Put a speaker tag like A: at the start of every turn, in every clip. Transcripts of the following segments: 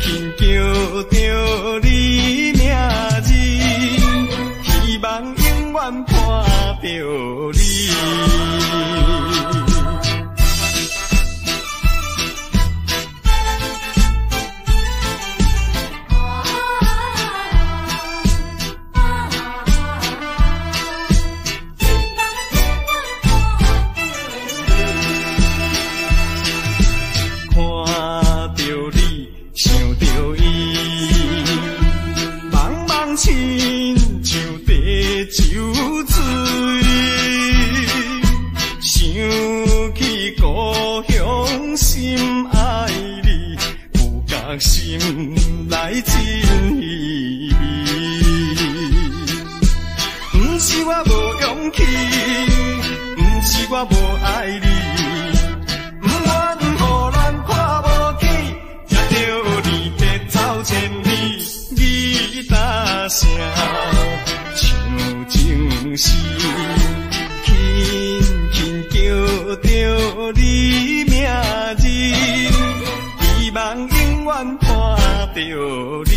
A: 轻叫着你名字，希望永远伴着你。亲像地酒醉，想起故乡心爱你，有觉心内真稀微。不是我无勇气，不是我无爱你，不愿予咱看无起，才着你的走千里。声唱情诗，轻轻叫着你名字，希望永远伴着你。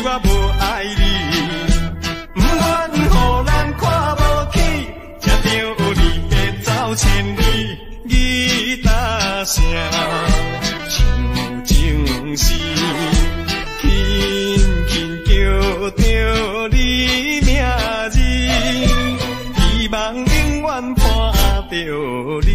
A: 我无爱你，不愿予咱看无起，才着你的走千里。吉他声唱情诗，轻轻叫着你名字，希望永远伴着你。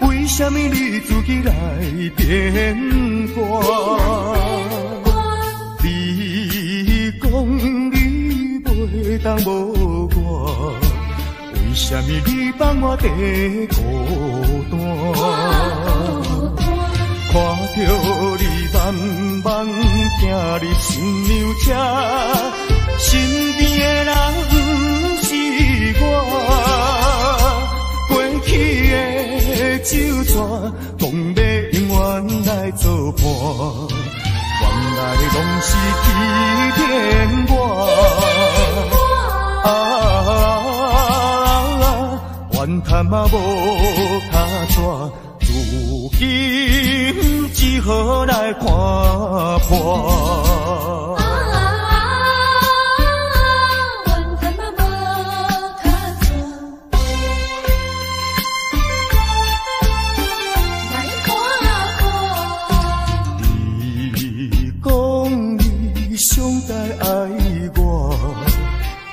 A: 为什么你自己来变卦？你讲你袂当无我，为什么你放我在孤单？看着你慢慢行入新娘车，身边的人不是我。过去的酒泉，讲要永远来作伴，原来拢是欺骗我。怨叹嘛无卡纸，如今只好来看破。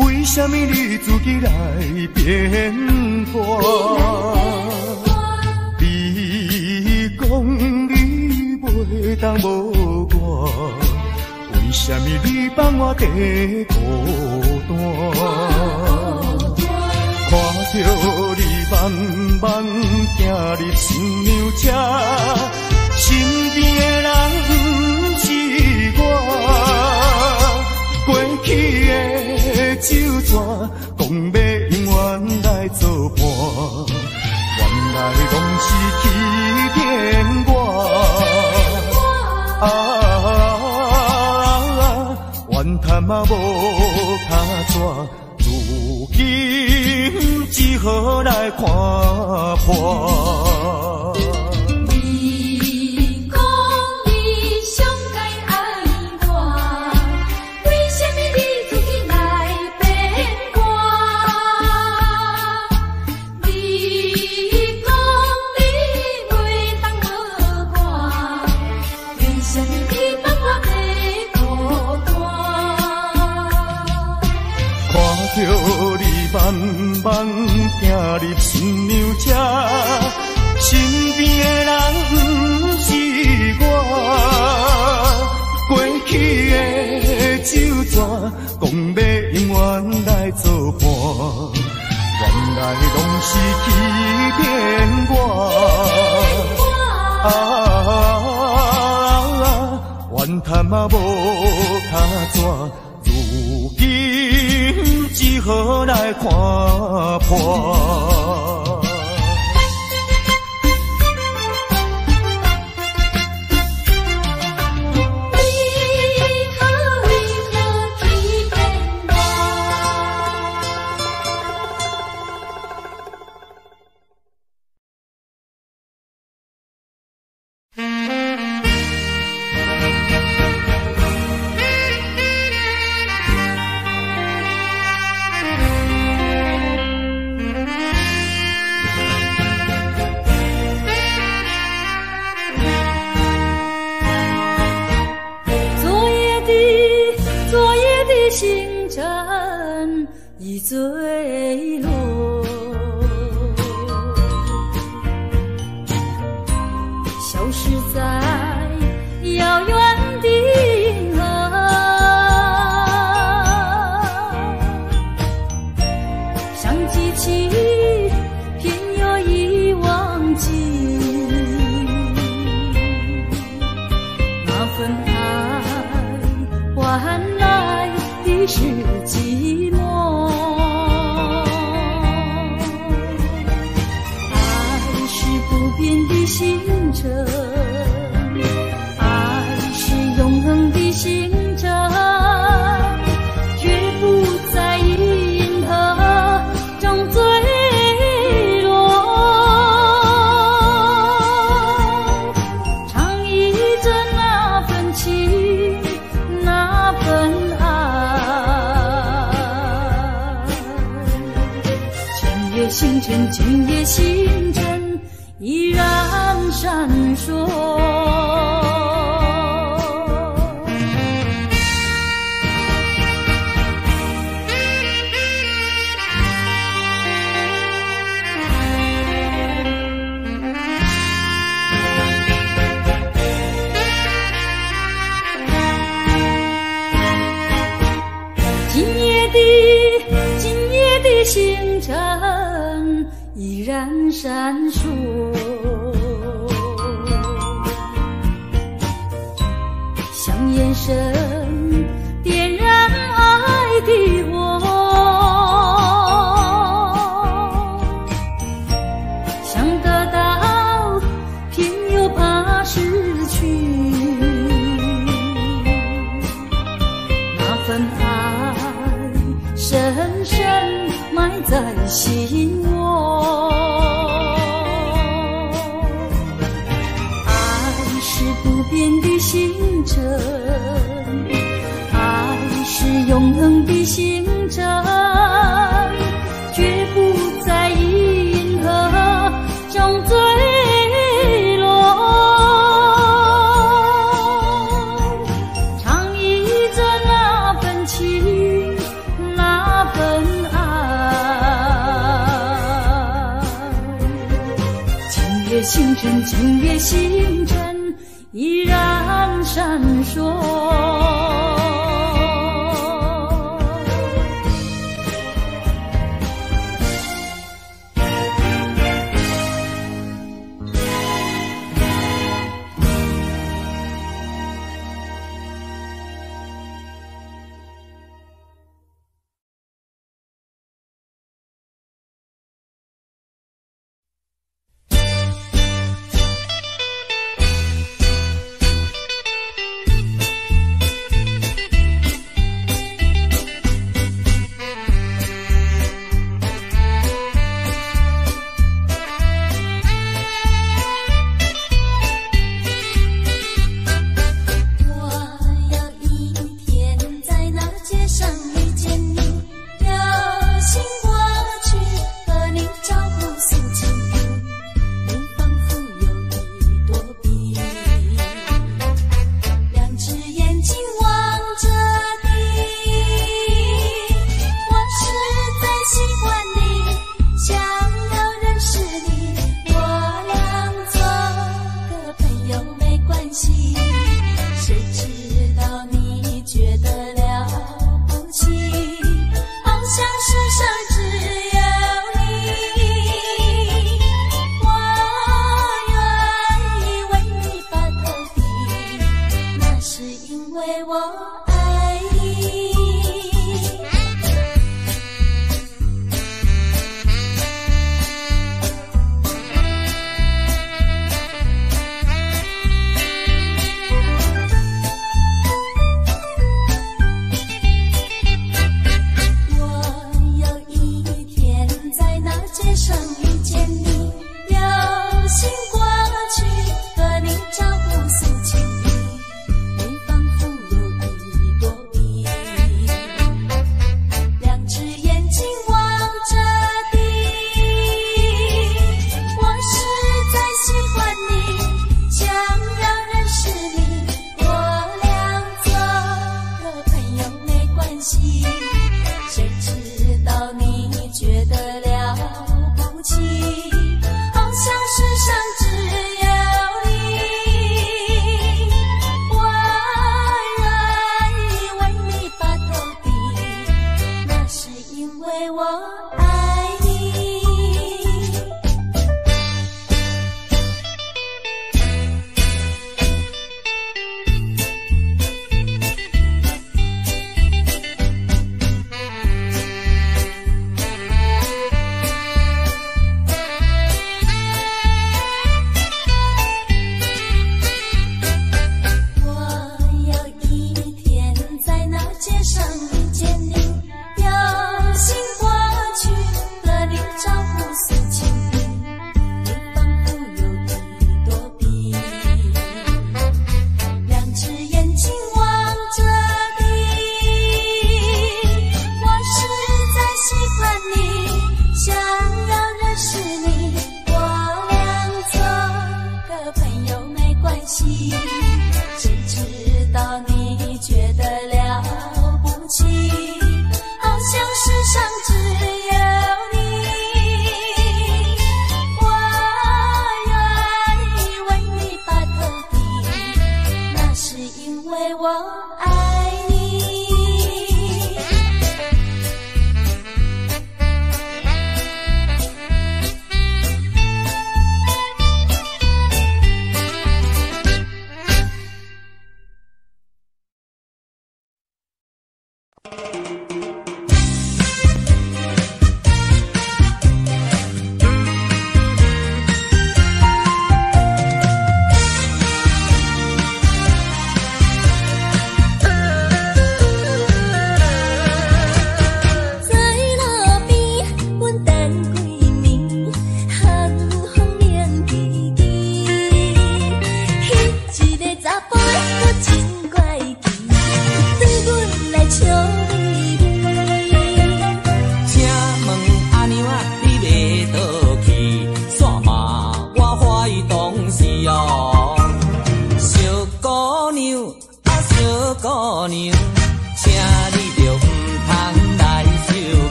A: 为什么你自己来变卦？你讲你袂当无我，为什么你放我在孤单？看着你慢慢行入新娘车，身边的人不是我。过去的酒泉，讲要永远来作伴，原来拢是欺骗我。怨叹嘛无卡纸，如今只好来看破。
B: 谁去放我的孤单？
A: 看着你慢慢行入新娘车，身边的人不是我，过去的酒泉，讲要永远来作伴，原来拢是欺骗我。怨叹嘛无卡纸，如今只好来看破。
B: 坠落，消失在遥远的银河，想记起偏又已忘记，那份爱换来的是寂寞。变的星辰，爱是永恒的星辰，绝不在银河中坠落。唱忆着那份情，那份爱。前夜星辰，今夜星辰。依然闪烁。今夜的星辰依然闪烁。眼神点燃爱的火，想得到，偏又怕失去。那份爱深深埋在心窝，爱是不变的星辰。永恒的星辰，绝不在银河中坠落。唱忆着那份情，那份爱。今夜星辰，今夜星辰，依然闪烁。因为我爱你。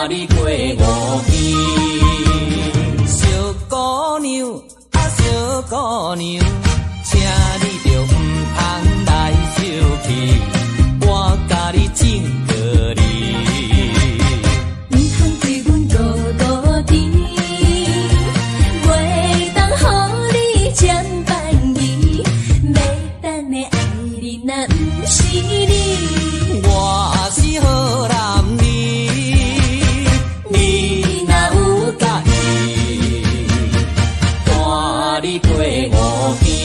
C: 你过我。见。小姑娘啊，小姑娘，请你着唔通来生气，我甲你种个哩。
B: 唔通对阮多多甜，袂当予你占便宜，要等的爱你若毋是你，
C: 我是好男儿，你若有介意，带你过5天。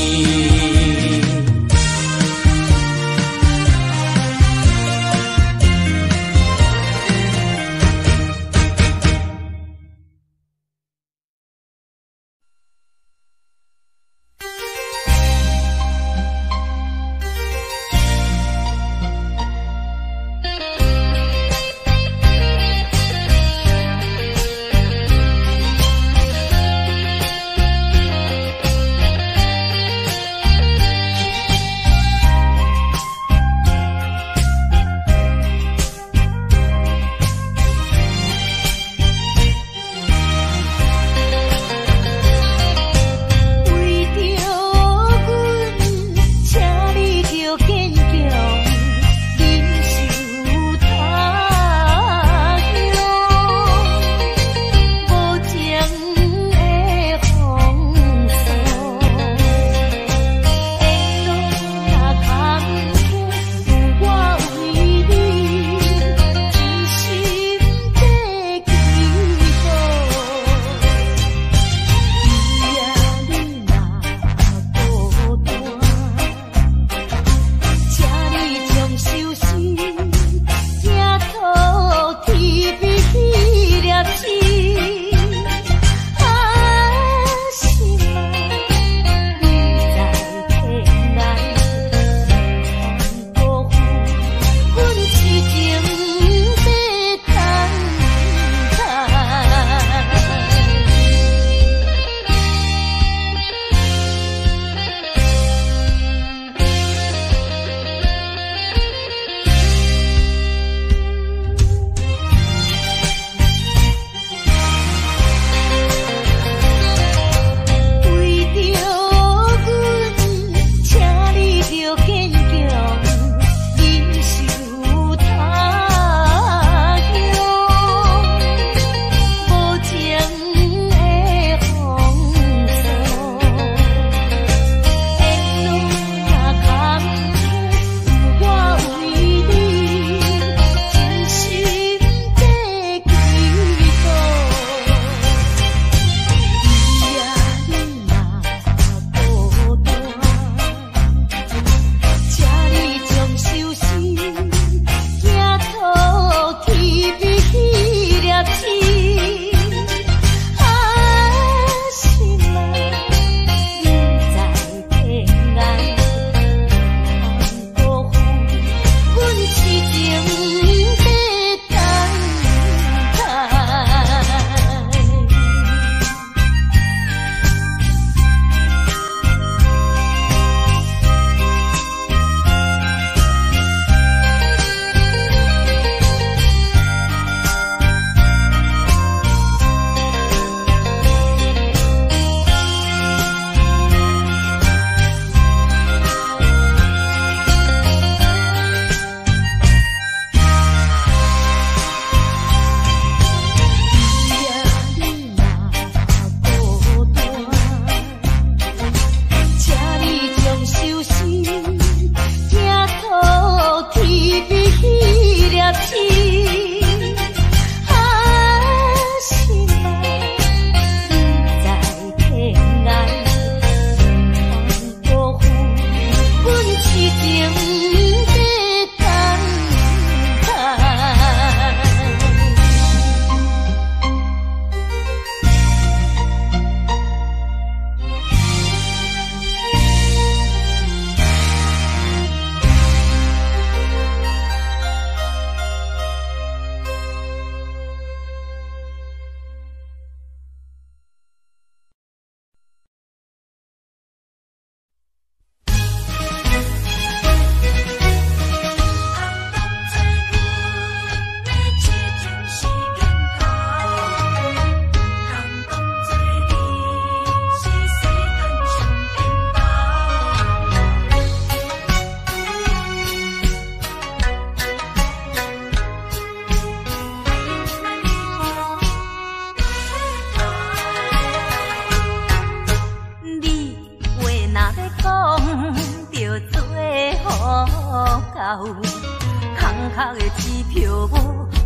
B: 空壳的支票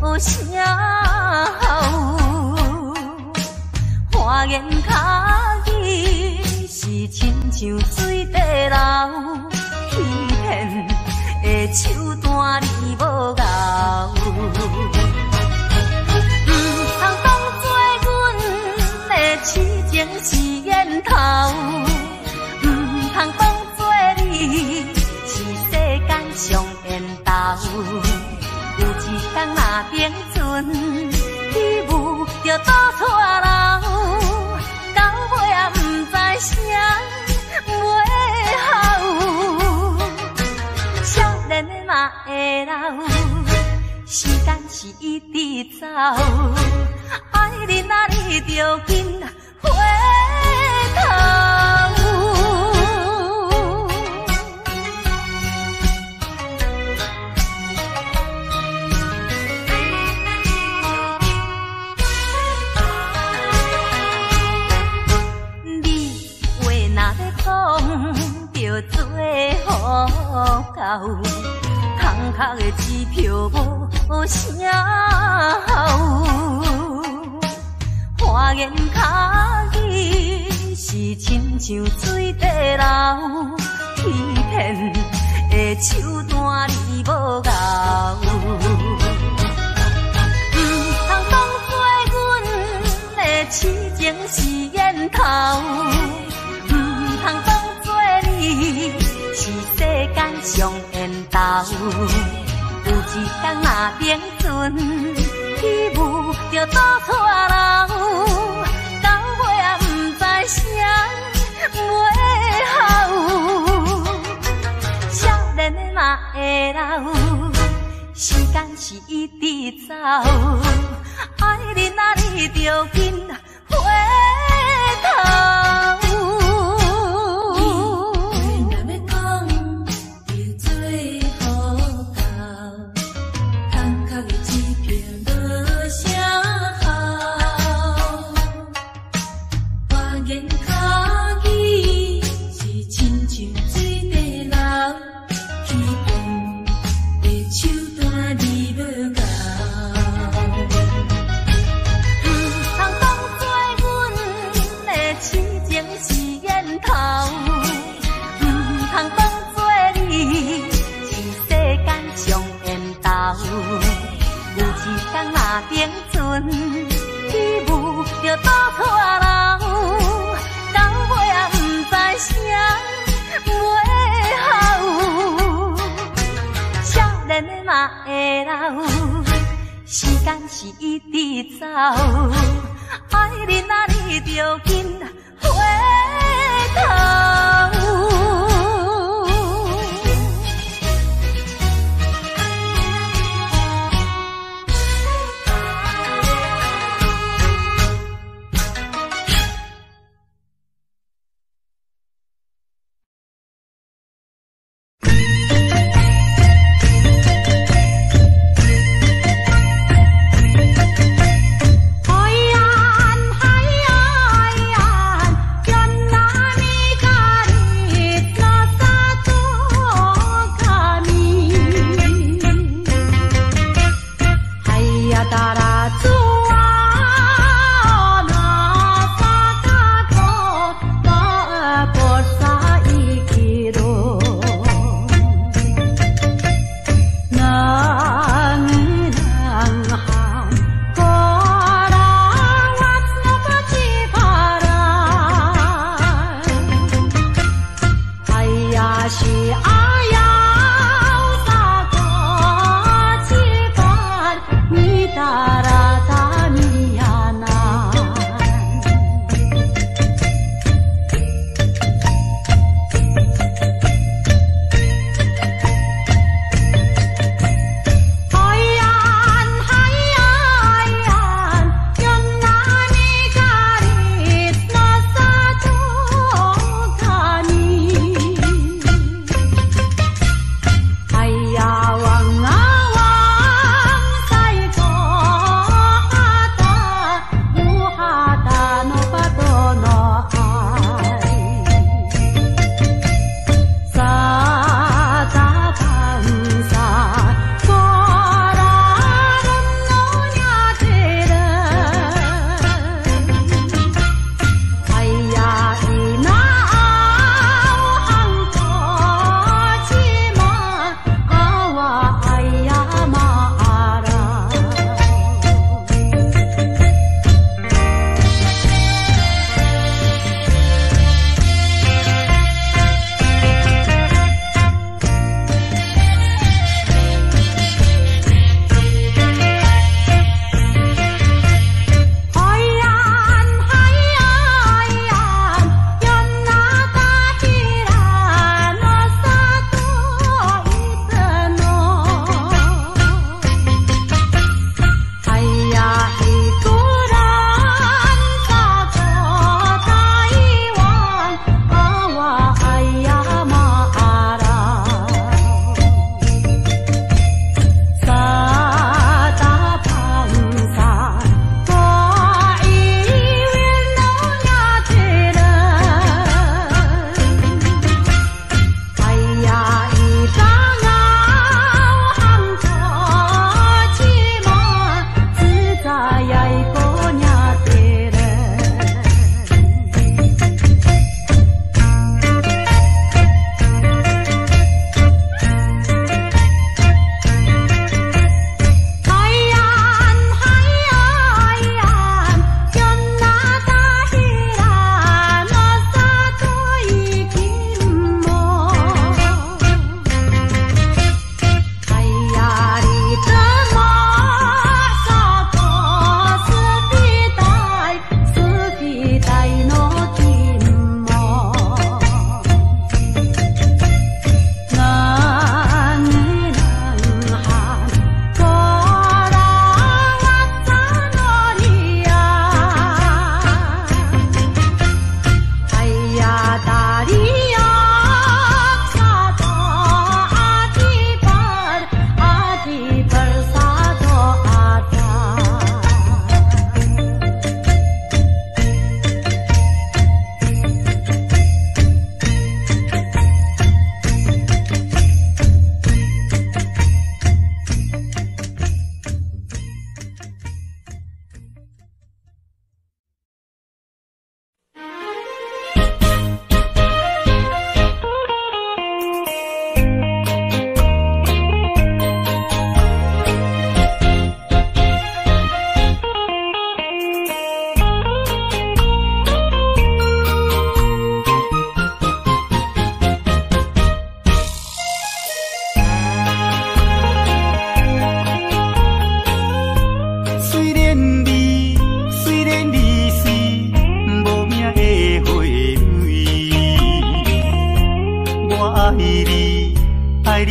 B: 无啥效，花言巧语是亲像水底流，欺骗的手段你无咬。通做阮的痴情是烟头，通当做你是世间上缘投。有一天若冰船起舞就倒错流，到尾也不知啥尾后，少年的嘛会老。时间是一直走，爱你啊你着紧回头。你话若要讲，着做好到。空壳的支票无啥效，花言巧语是亲像水底流，欺骗的手段你无咬。通当做阮的痴情是烟头，通当做你是世间上缘投。有一天若冰船起舞就倒错流，到尾也不知啥尾后，少年的嘛会老。时间是一直走，爱你啊你着紧回头。冰船起舞就倒错流，到尾也不知啥尾后，少年的嘛会老。时间是一直走，爱你啊你着紧回头。
D: 海呀海呀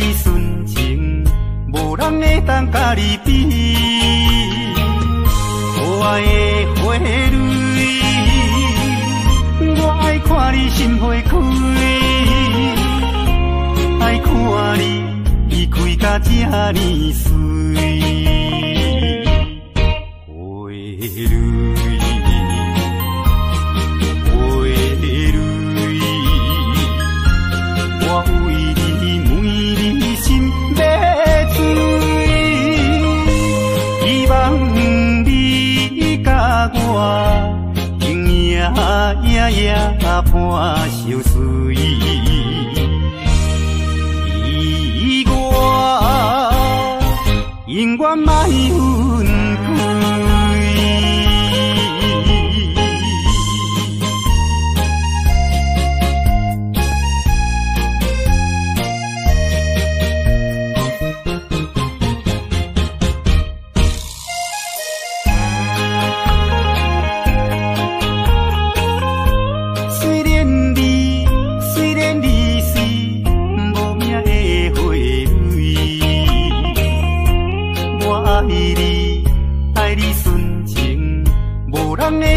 A: 你纯情，无人会当甲你比。可爱的花蕊，我爱看你心花开，爱看你开甲这呢水。伴相随，依我永远莫分开。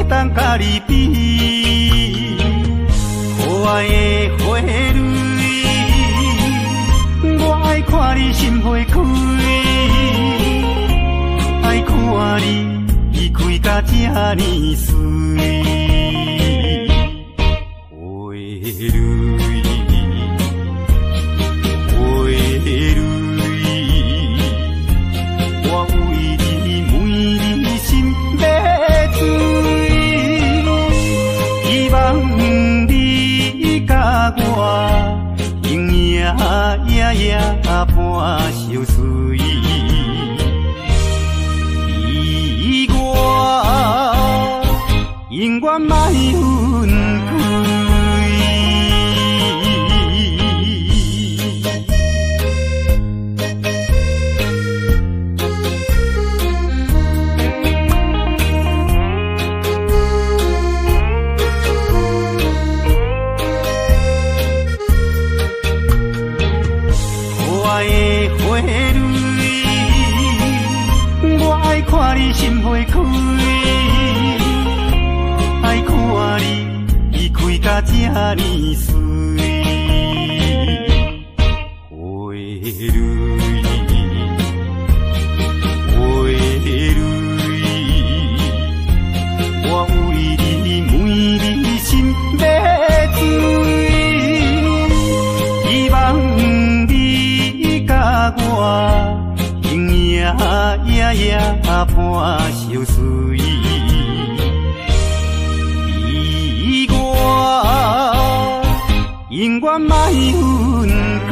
A: 当甲你比，可爱的花蕊，我爱看你心花开，爱看你开甲这呢水。花蕊，花蕊，我为你每日心要醉。希望你甲我永远伴相随，依我永远莫分开。看你心花开，爱看你开甲这呢水。花蕊，花蕊，我为你每日心要醉。希望你甲我永远伴相随，依我永远莫分开。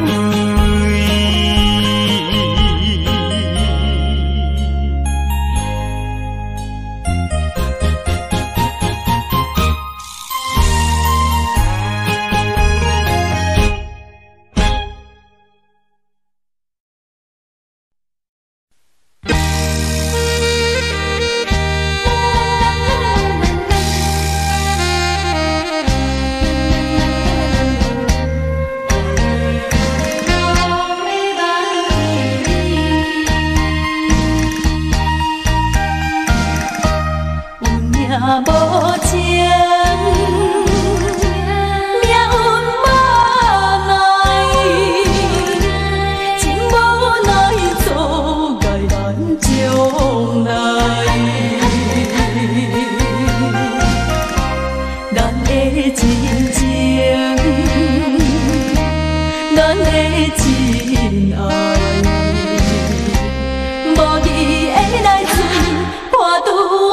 D: 无你的来水，破拄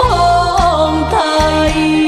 D: 风台。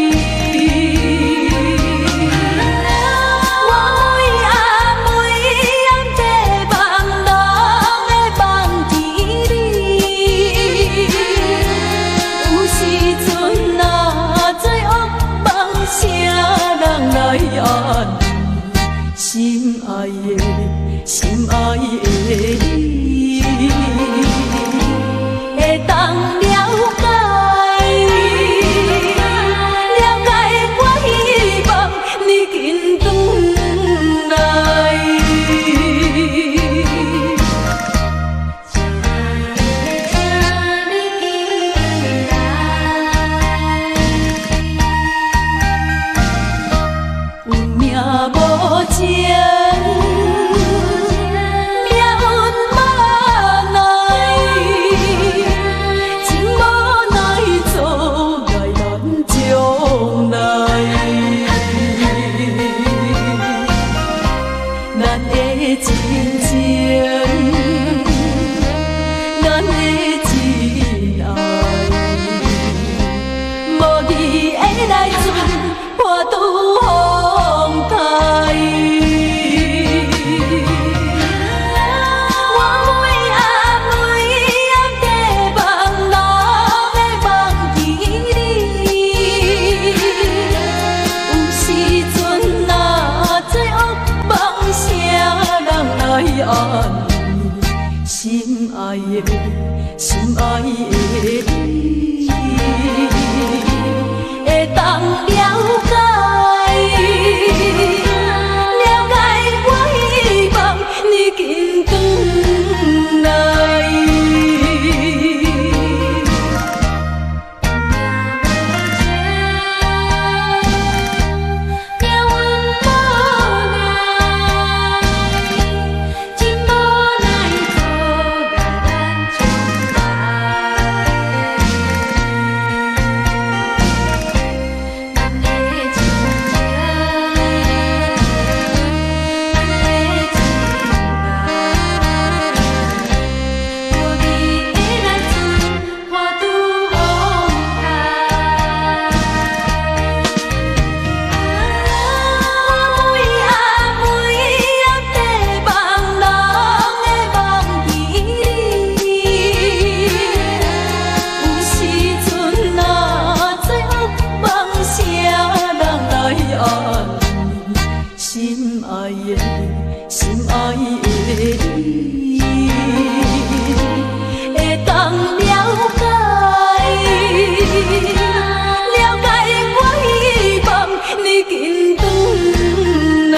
D: 心爱的你，会当了解，了解我希望你紧转来。心爱的你，会当了解，了解我希望你紧转来。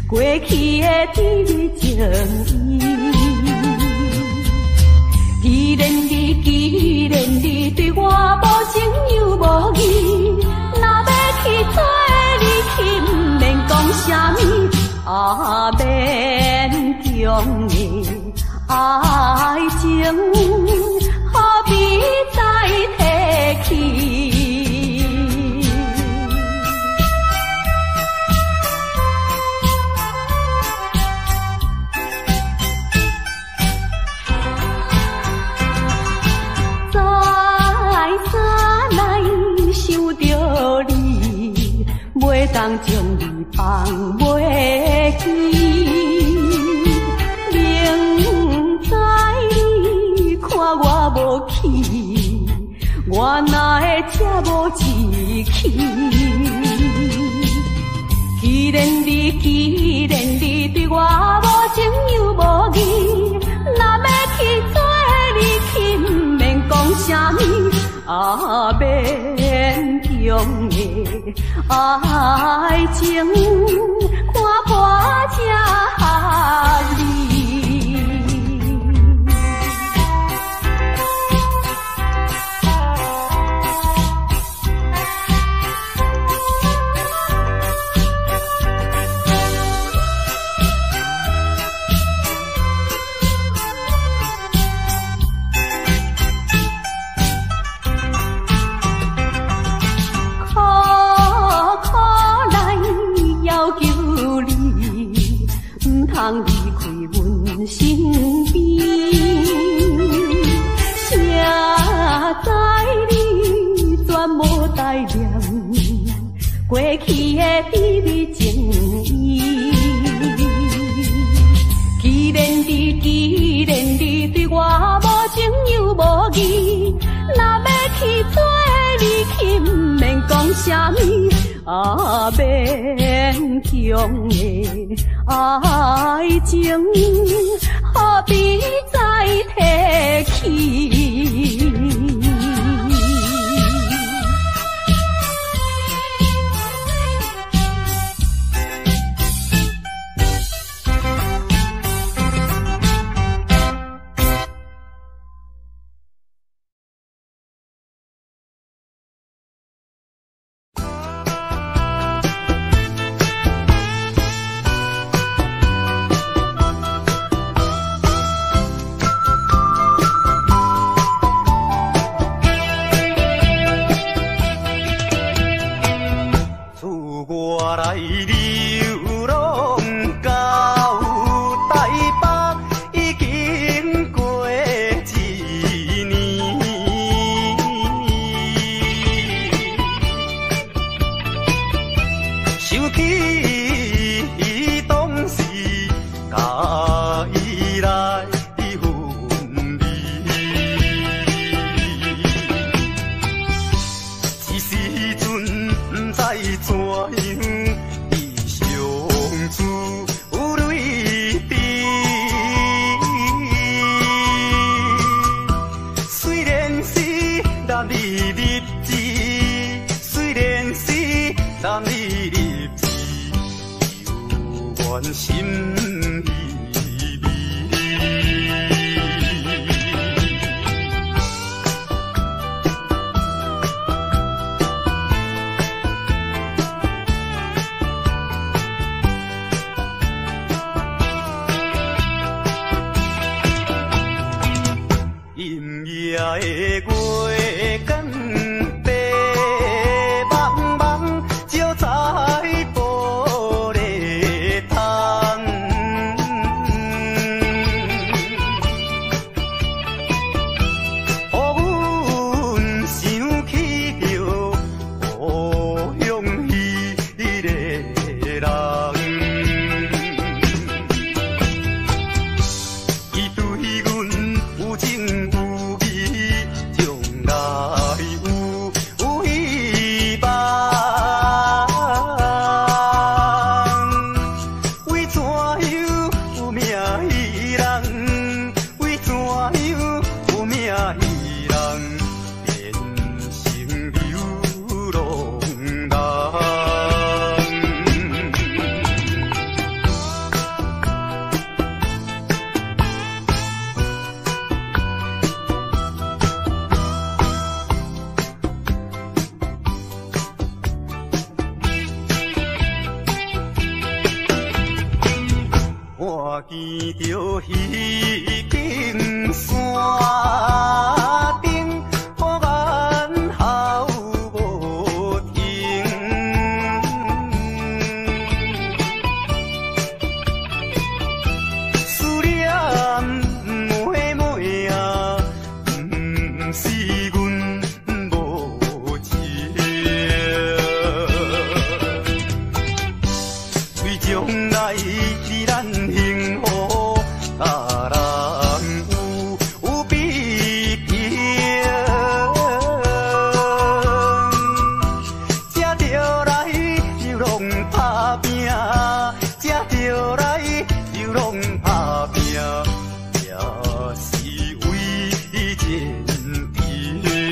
D: 过去的甜蜜情意，既然你对我无情又无义，若要去做你去，不免讲啥物，免中的爱情，何必再提起？袂当将你放袂记，明知你看我无气，我哪会这无志气？既然你对我无情又无义，若要去做你去，不免讲啥物，免中的爱情，看破这离。甜蜜情意。既然你对我无情又无义，若要去做你去，毋免讲啥物，勉强的爱情，何必再提起？
A: 也是为前程。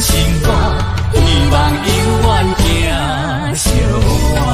C: 信我，希望永远行相伴。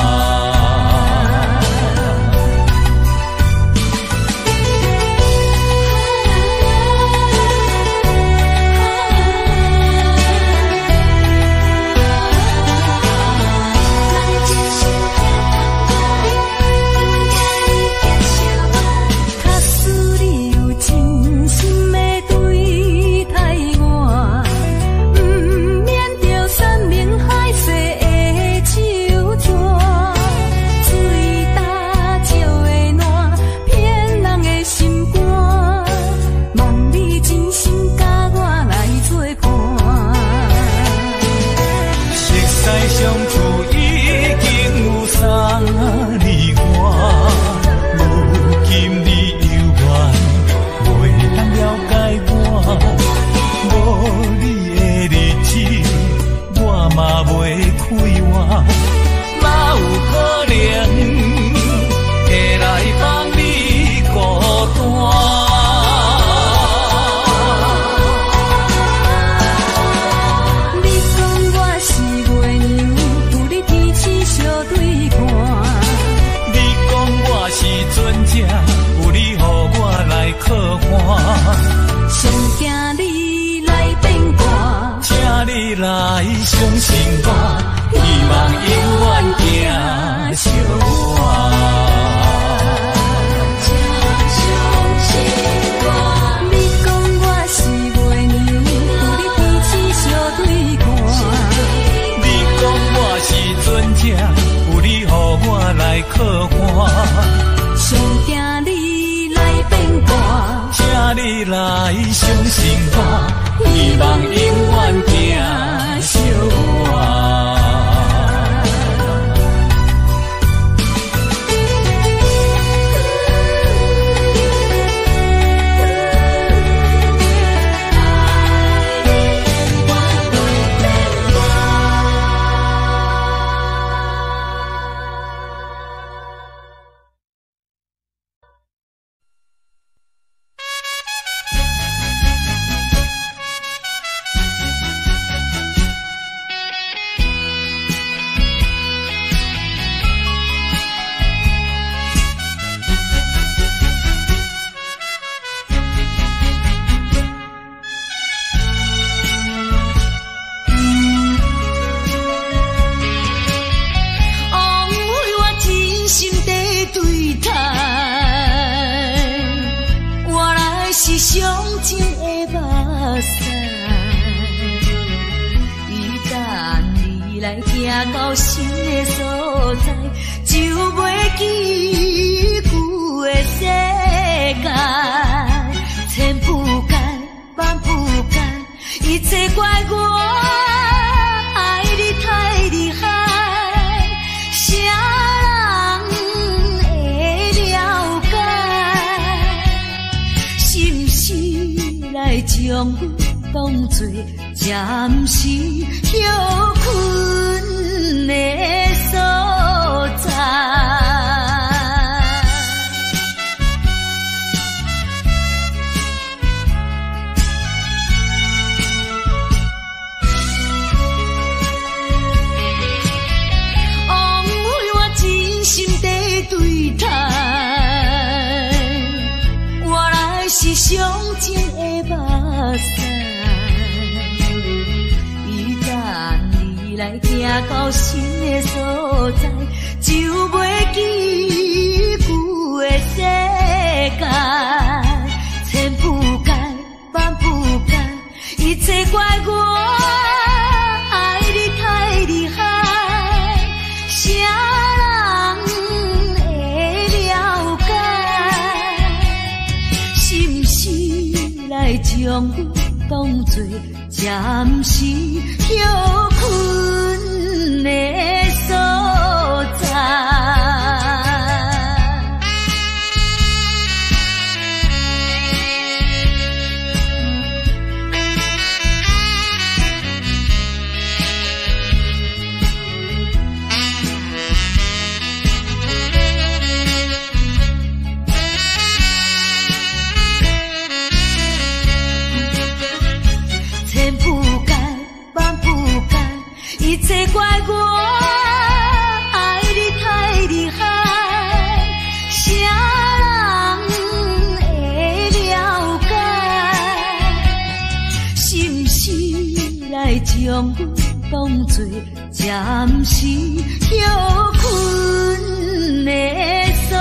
C: 来相信我，希望永远行相伴。相信我，你讲我是月娘，有你天星相对看。你讲我是船只，有你予我来靠岸。上惊你来变卦，请你来相信我，希望永远行相伴。行到新的所在，就袂记旧的世界。千不甘，万不甘，一切怪我爱你太厉害。啥人会了解？是不是来将我当作暂时休困的所在？枉费我真心地对待，我来是上情的目屎。来行到新的所在，就袂记旧的世界。千不甘，万不甘，一切怪我爱你太厉害。啥人会了解？是不是来将我当作暂时休困的所在？千不甘，万
B: 将阮当作暂时休困的所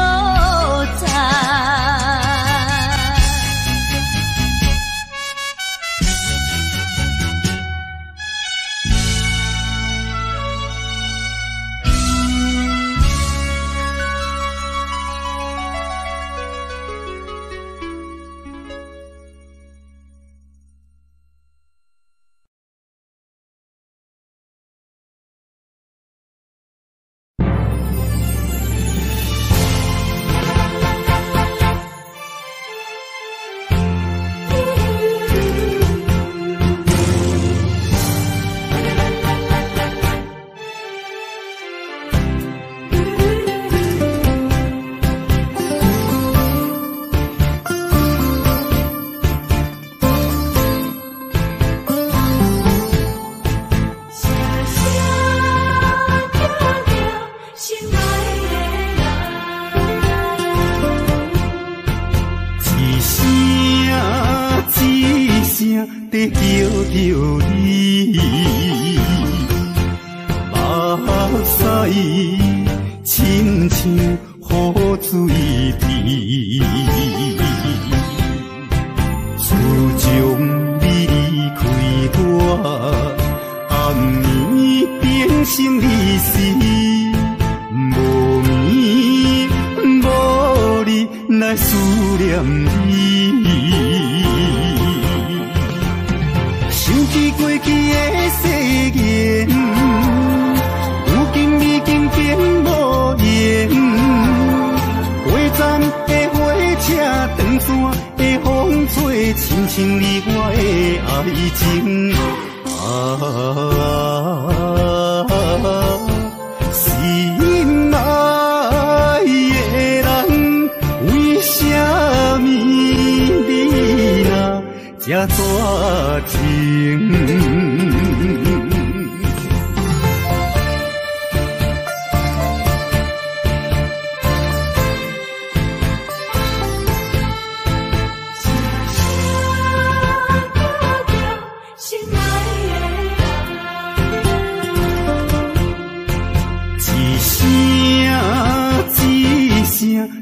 B: 在。
A: 在叫着你，目屎亲像雨水滴，自从你离开我，暗暝变成离死，无眠无日来思念你。想起过去的誓言，如今已经变无言。过站的火车，长线的风吹，亲像你我的爱情。心爱的人，为什么你若这绝情？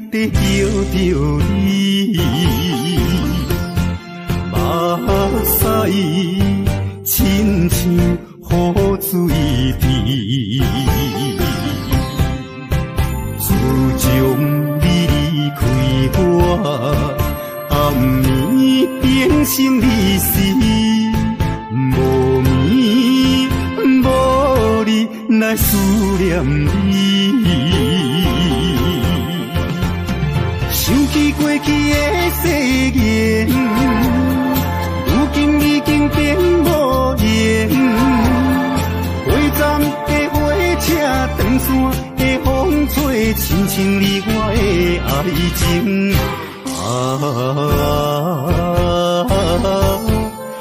A: 在叫着你，目屎亲像雨水滴，自从你离开我，暗暝变成离死，无眠无日来思念你。想起过去的誓言，如今已经变无言。过站的火车，长线的风吹，亲像你我的爱情。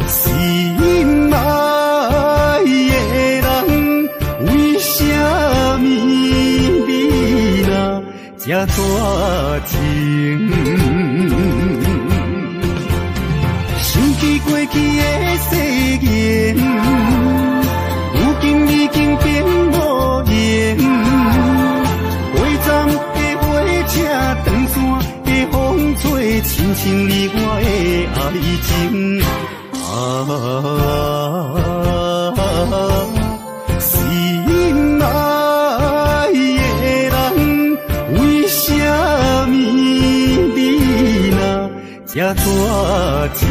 A: 心爱的人，为什么你若这绝情？想起过去的誓言，如今已经变无言。过站的火车，长线的风吹，亲像你我的爱情。心爱的人，为什么你若这绝情？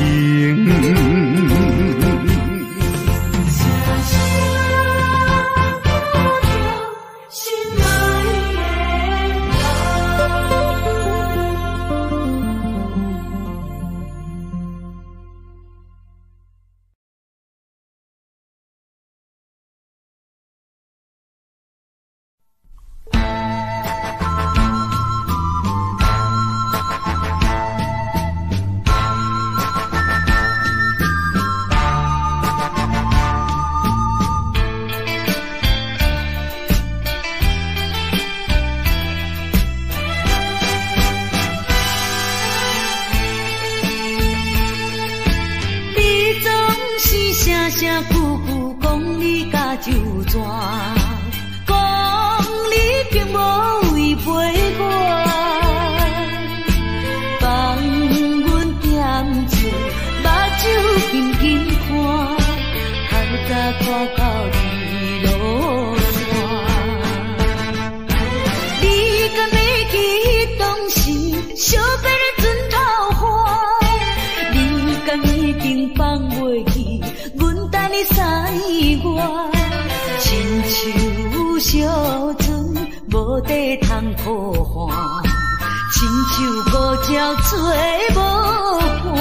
B: 声声句句讲你甲就全，讲你并无违背我，放阮点酒，目睭紧紧看，较早看到日落山。你敢要记当时相别的船头花？你敢已经放袂记？阮等你3月，亲像小船无地通靠岸，亲像孤鸟找无伴。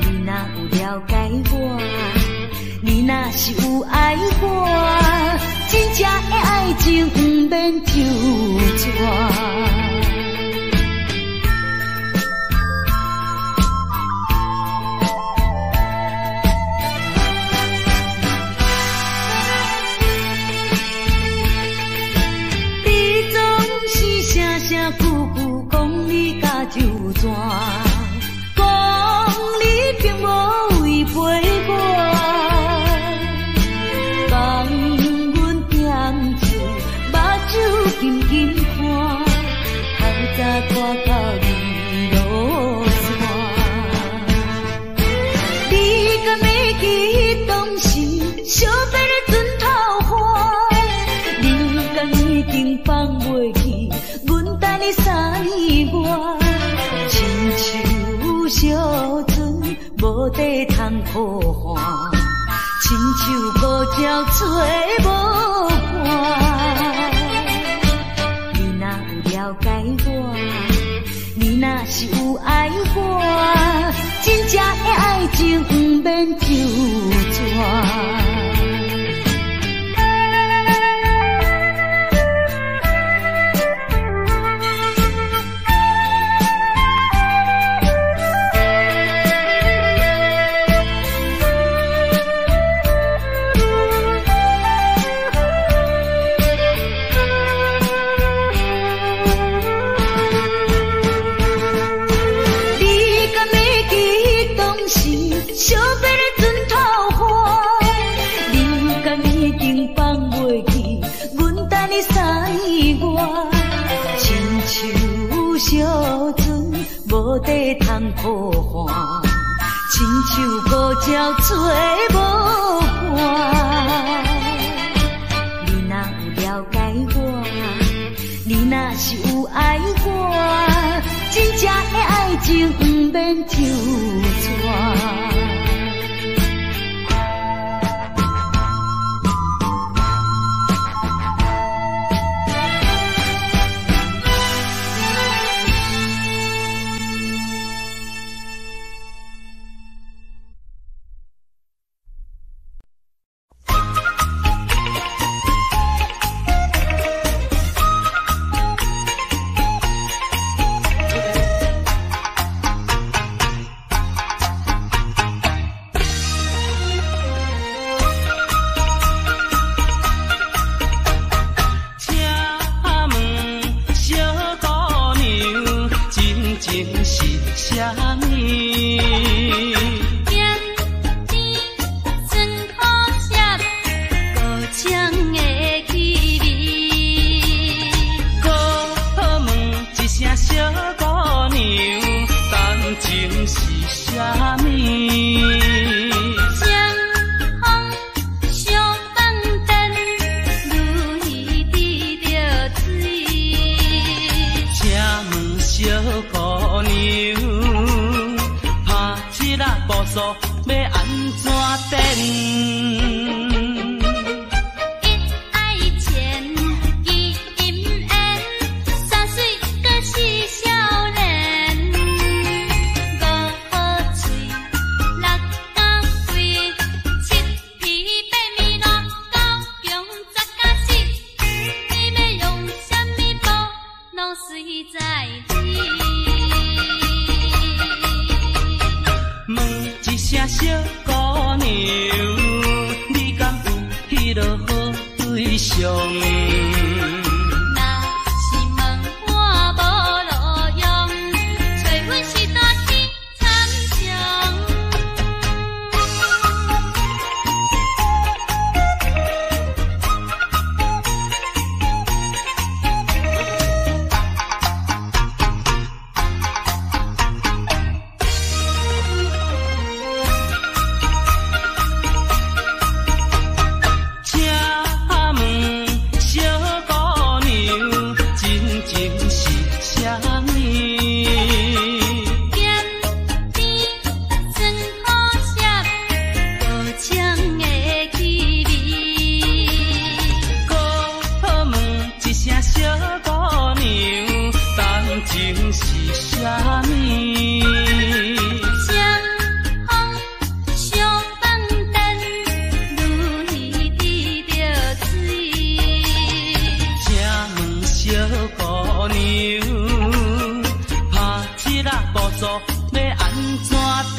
B: 你若有了解我，你若是有爱我，真正的爱情不免纠缠。句句讲你甲就全，讲你并无违背我，放阮点酒，目睭紧紧看，较早看到日落山。你敢要记当时相别的船头花？你敢已经放袂记？等你3月，亲像小船无地通靠岸，亲像孤鸟找无伴。你若有了解我，你若是有爱我，真正的爱情不免纠缠。小船无地通靠岸，亲像孤鸟找无伴。你若有了解我，你若是有爱我，真正的爱情不免纠缠。
C: 声小姑娘，当情是啥物？
B: 双风相放灯，如鱼滴着水。
C: 请问小姑娘，拍铁啊步数要安怎等？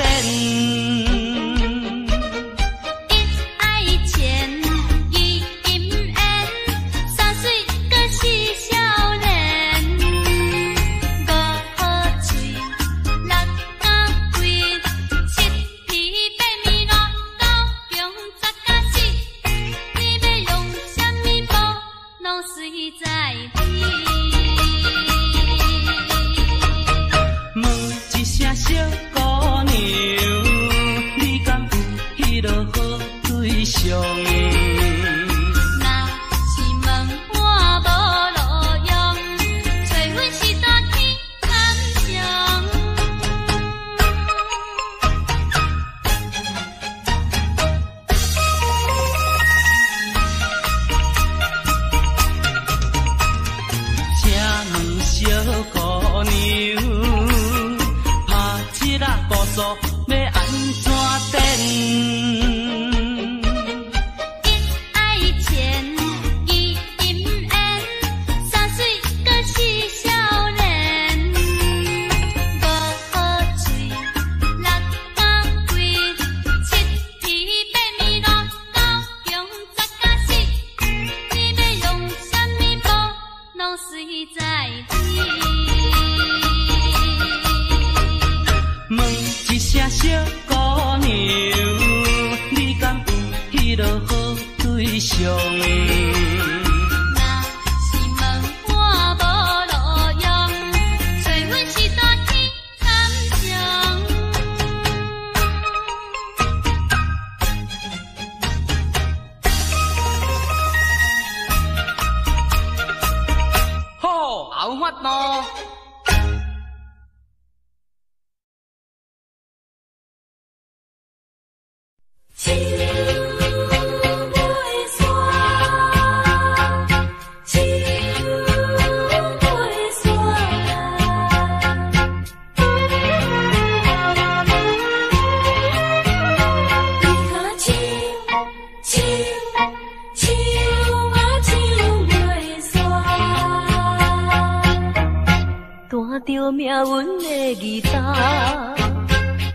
D: 命运的义答，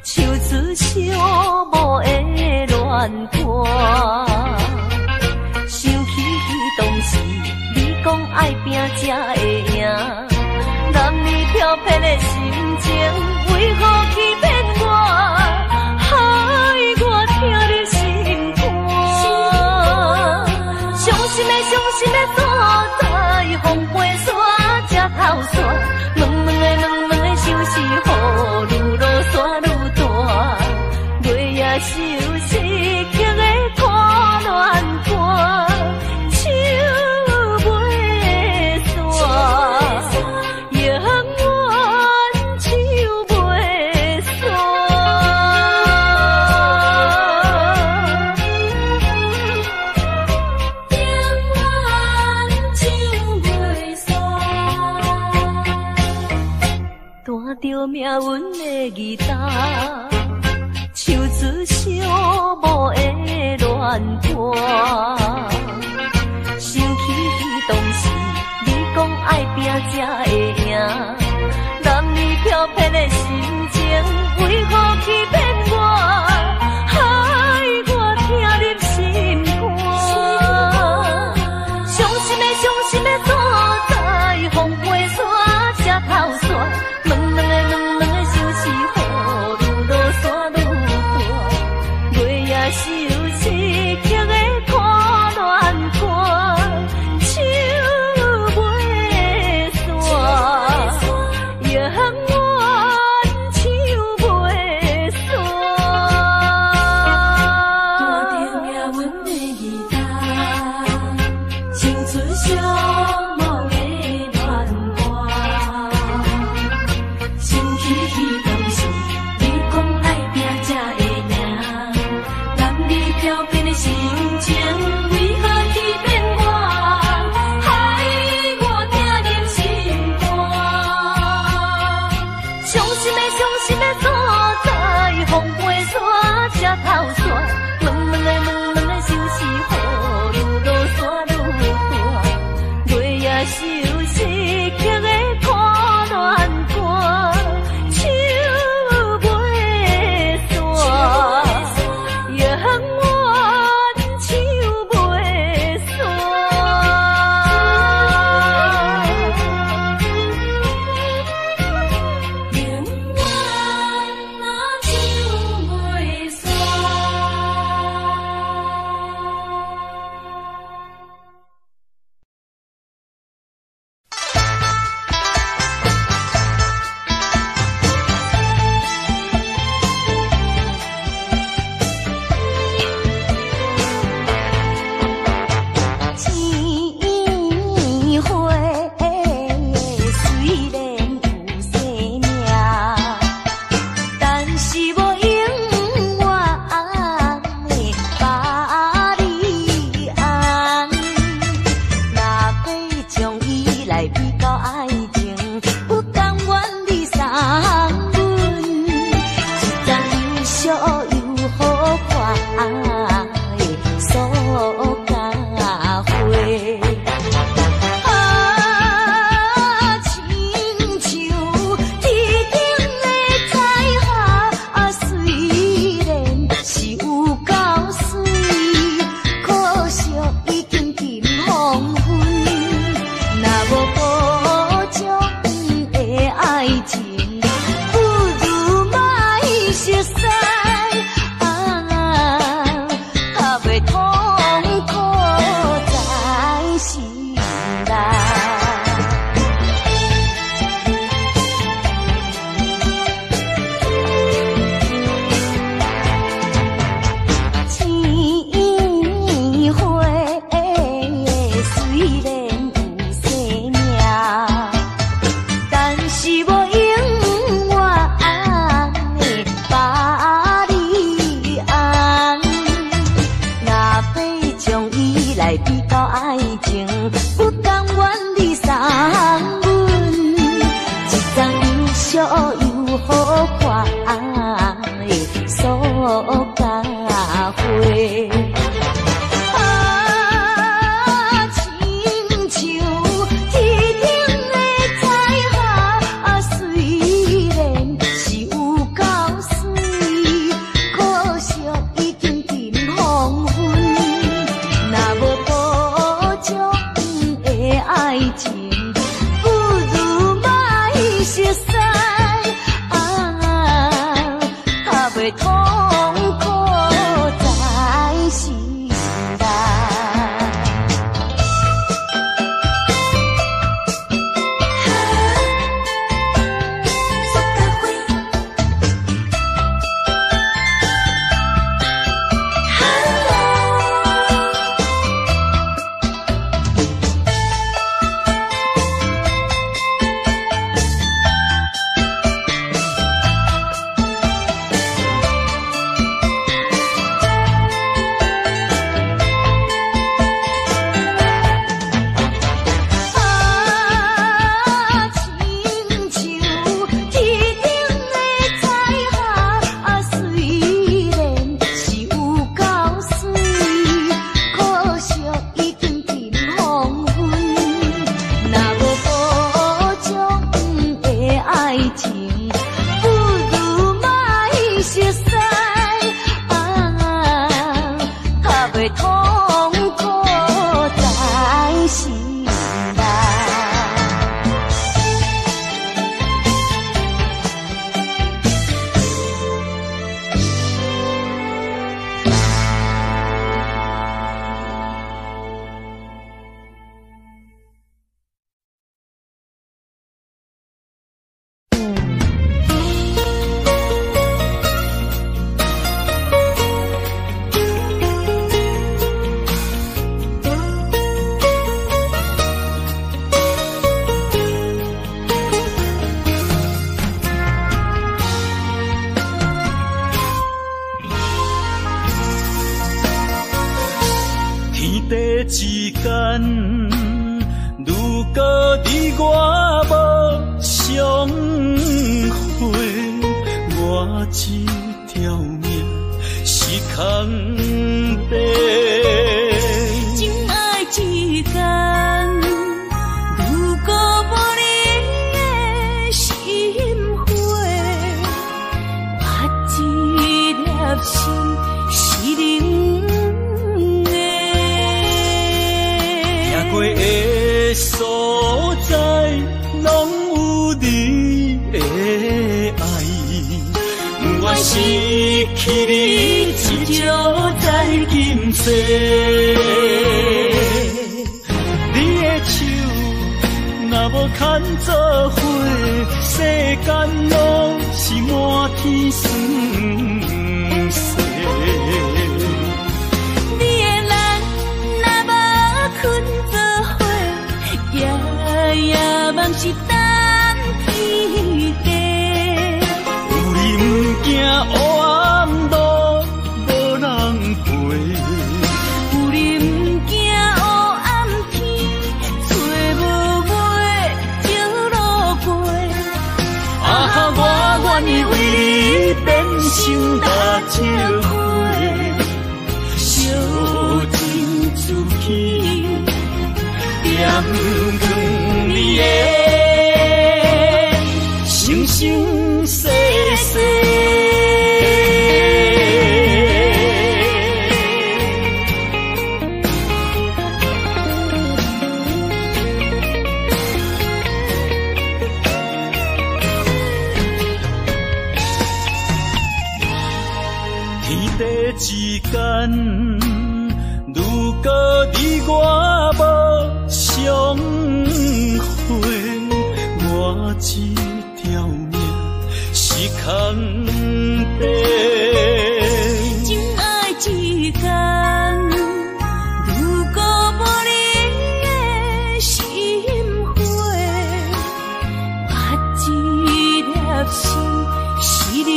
D: 唱出小无的乱歌。想起当时你讲爱拼才会赢，男女飘撇的心情，为何欺骗我，害我听你心肝。伤心的所在，风飞沙才透山。问的想是雨愈落山愈大，月夜愁思曲的看乱歌，手袂散，永远手袂弹着命运的义答，唱出小无的乱歌。想起当时你讲爱拼才会赢，男女飘撇的心情，为何欺骗我，害我听入心肝。伤心的所在，风飞沙才透山。问的想是雨愈落山愈大，月夜愁思曲的看乱歌，手袂散，永远手袂散。看着命运的义答，唱出寂寞的乱。
A: 之间，如果你我无相会，我这条命是空白。
D: 情爱之间，如
A: 失去你，只少在今世。你的手若无牵做伙，世间拢是满天酸涩。
D: 你的人若无困做伙，夜梦是等天地。
A: 有你不惊黑暗路无人陪，
D: 有你不惊黑暗天，找无尾就路过。
A: 我愿意为你变心搭借花，烧尽自己，点光你的生生世世。之间，如果你我无相会，我这条命是空白。
D: 真爱之间，如果无你的心花，我这粒心是你。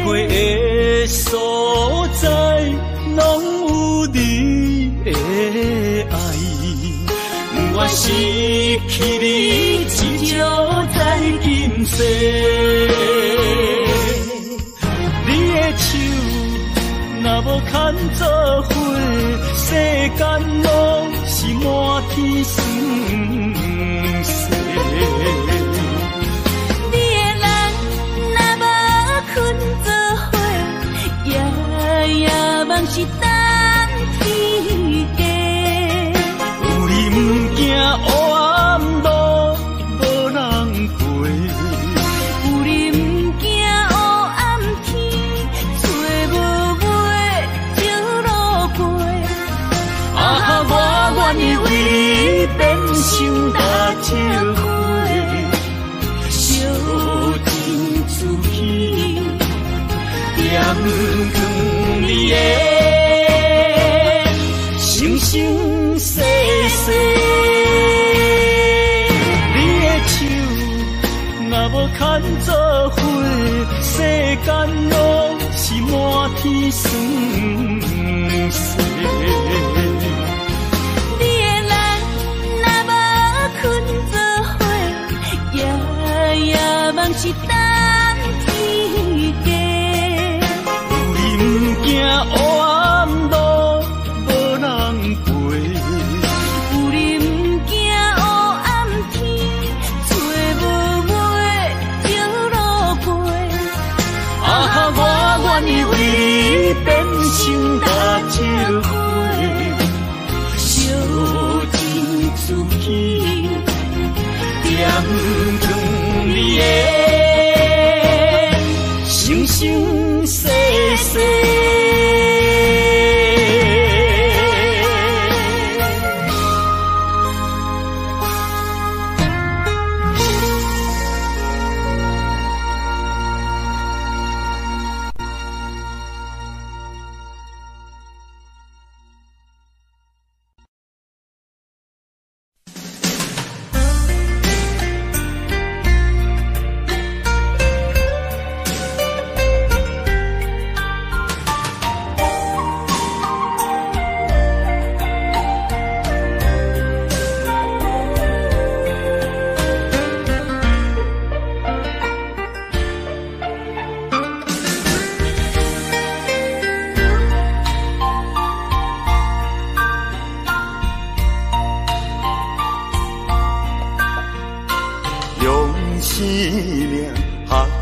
A: 过的所在，拢有你的爱。我失去你，只少在今世。你的手若无牵做伙，世间拢是满天酸涩。
D: 梦是等天地，
A: 有你不惊黑暗路无人陪，
D: 有你不惊黑暗天，找无尾就路过。
A: 我愿意为你变心搭借花，烧尽自己，点光你的生生世世。你的手若无牵做伙，世间拢是满天酸涩。
D: 你的人若无困做伙，夜梦是等天地。
A: 有你不惊黑暗路无人陪，
D: 有你不惊黑暗天，找无尾就路过。
A: 我愿意为你变心搭借花，烧尽自己，点光你的生生世世。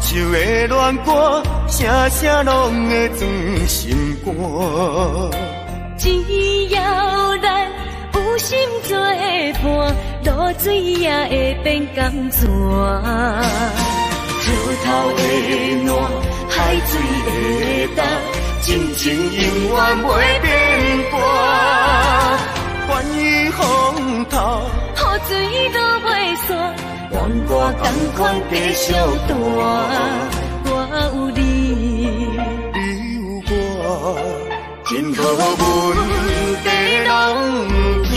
A: 唱的恋歌，声声拢会钻心肝。
D: 只要咱有心作伴，路
B: 水也会变甘泉。石头的烂，海水的干，真情永远袂变卦。关于风头，雨水都袂散，愿我同款继续大。我有你，你有我，今后问题拢不惊。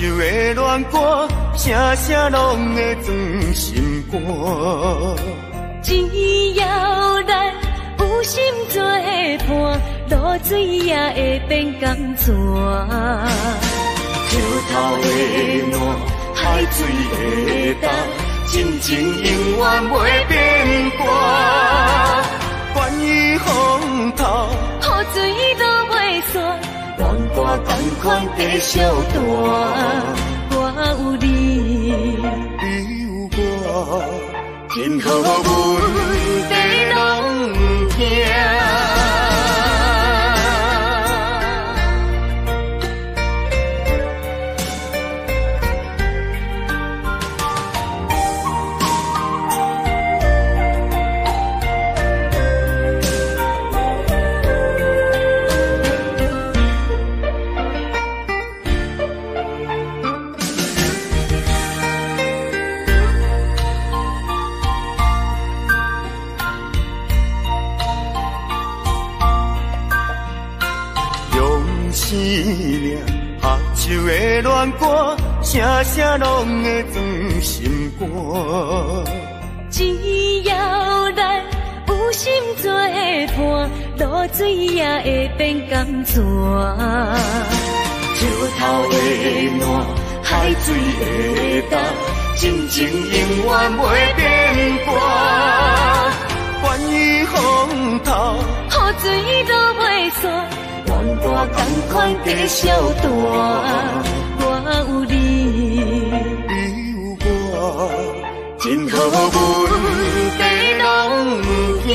B: 手的恋歌，声声拢会装心肝。只要咱有心做伴，露水也会变甘泉。石头的烂，海水的干，真情永远袂变卦。关于风头，雨水都袂散。愿我同款继续大，我有你，你有我，今后问题拢不惊。合手的恋歌，声声拢会装心肝。只要咱有心做伴，露水也会变甘泉。石头的烂，海水的干，真情永远袂变卦。关于风头，雨水都袂散。愿我同款继续大，我有你，你有我，今后问题拢不惊。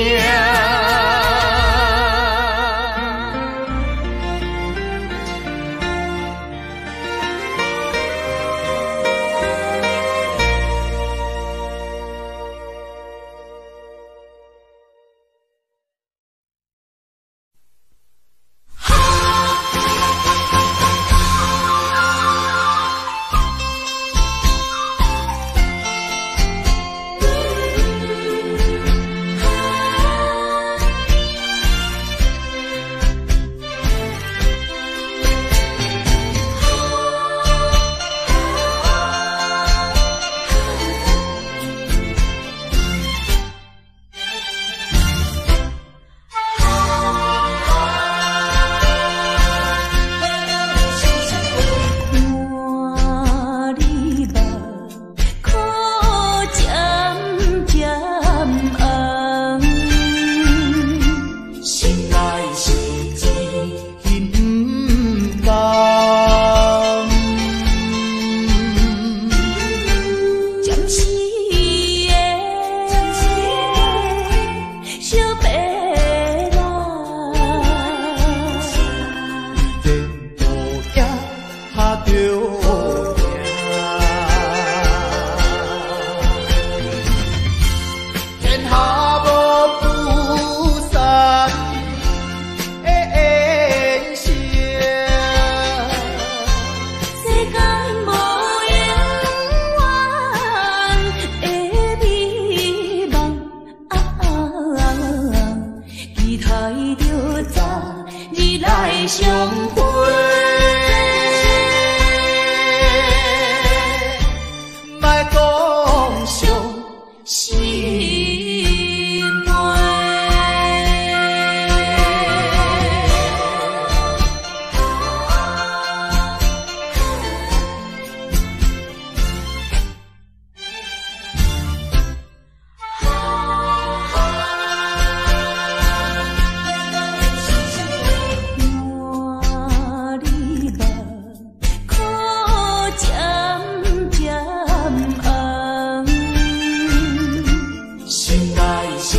C: 是一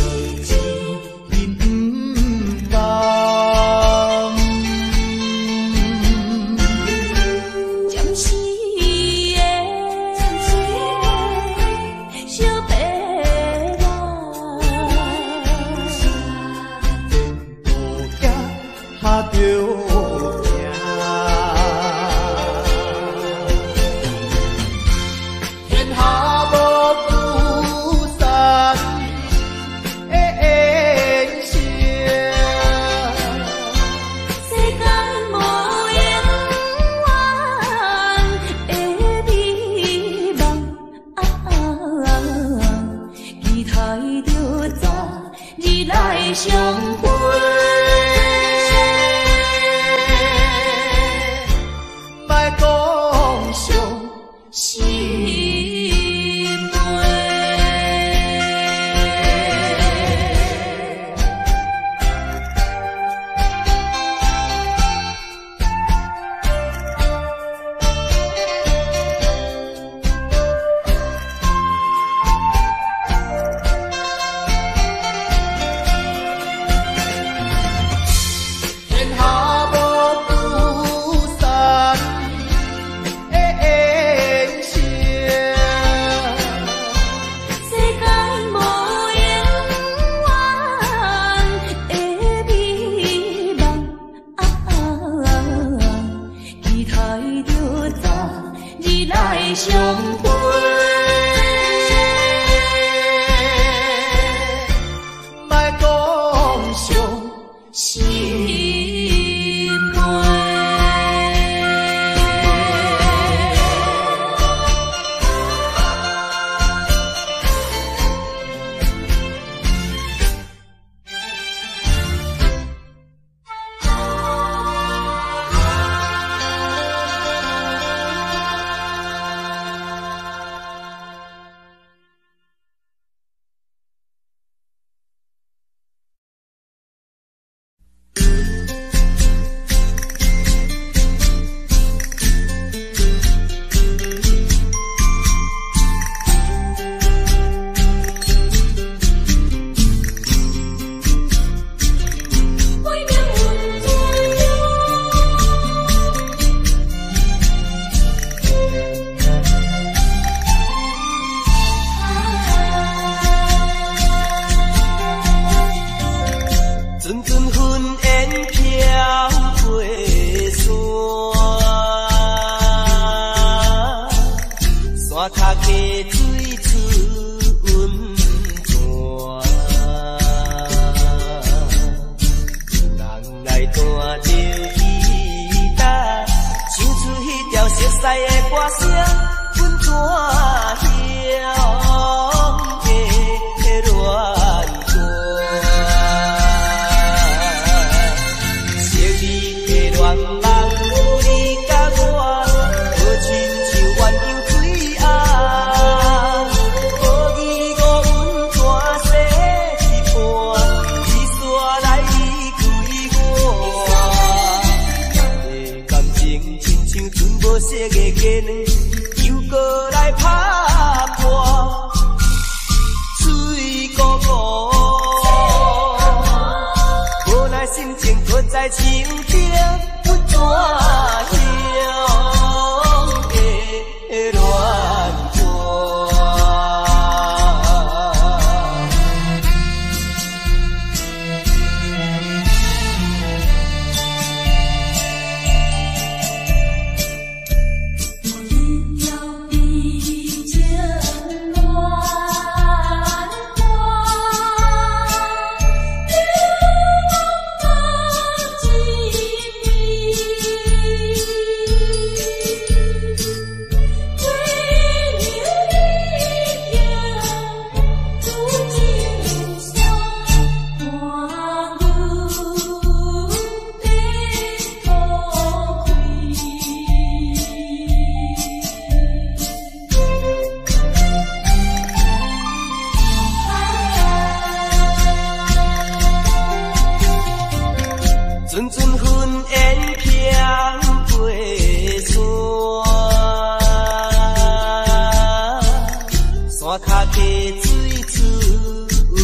C: 人不甘。
D: 暂时的小白马，
C: 哈着天下无孤山的恩情，
D: 世间无永远的美梦，期待着早日来相会。
C: 莫讲伤心悲。天下无孤山的恩情，
D: 世间无永远的美梦，期待着早日来相会。
C: 莫讲伤心悲。阵阵云烟飘过山，山脚下水出温泉，人来弹着吉他，唱出迄条熟悉的歌声，阮怎晓的乱弹？昔日的恋梦，你甲我，好亲像鸳鸯水红，无义无阮全世一半，你煞来离开我，的感情亲像存无色的鸡卵，又过来拍破，水汩汩。无奈心情搁再清醒，阮怎晓的乱弹？阵阵云烟飘过山，山脚下水出温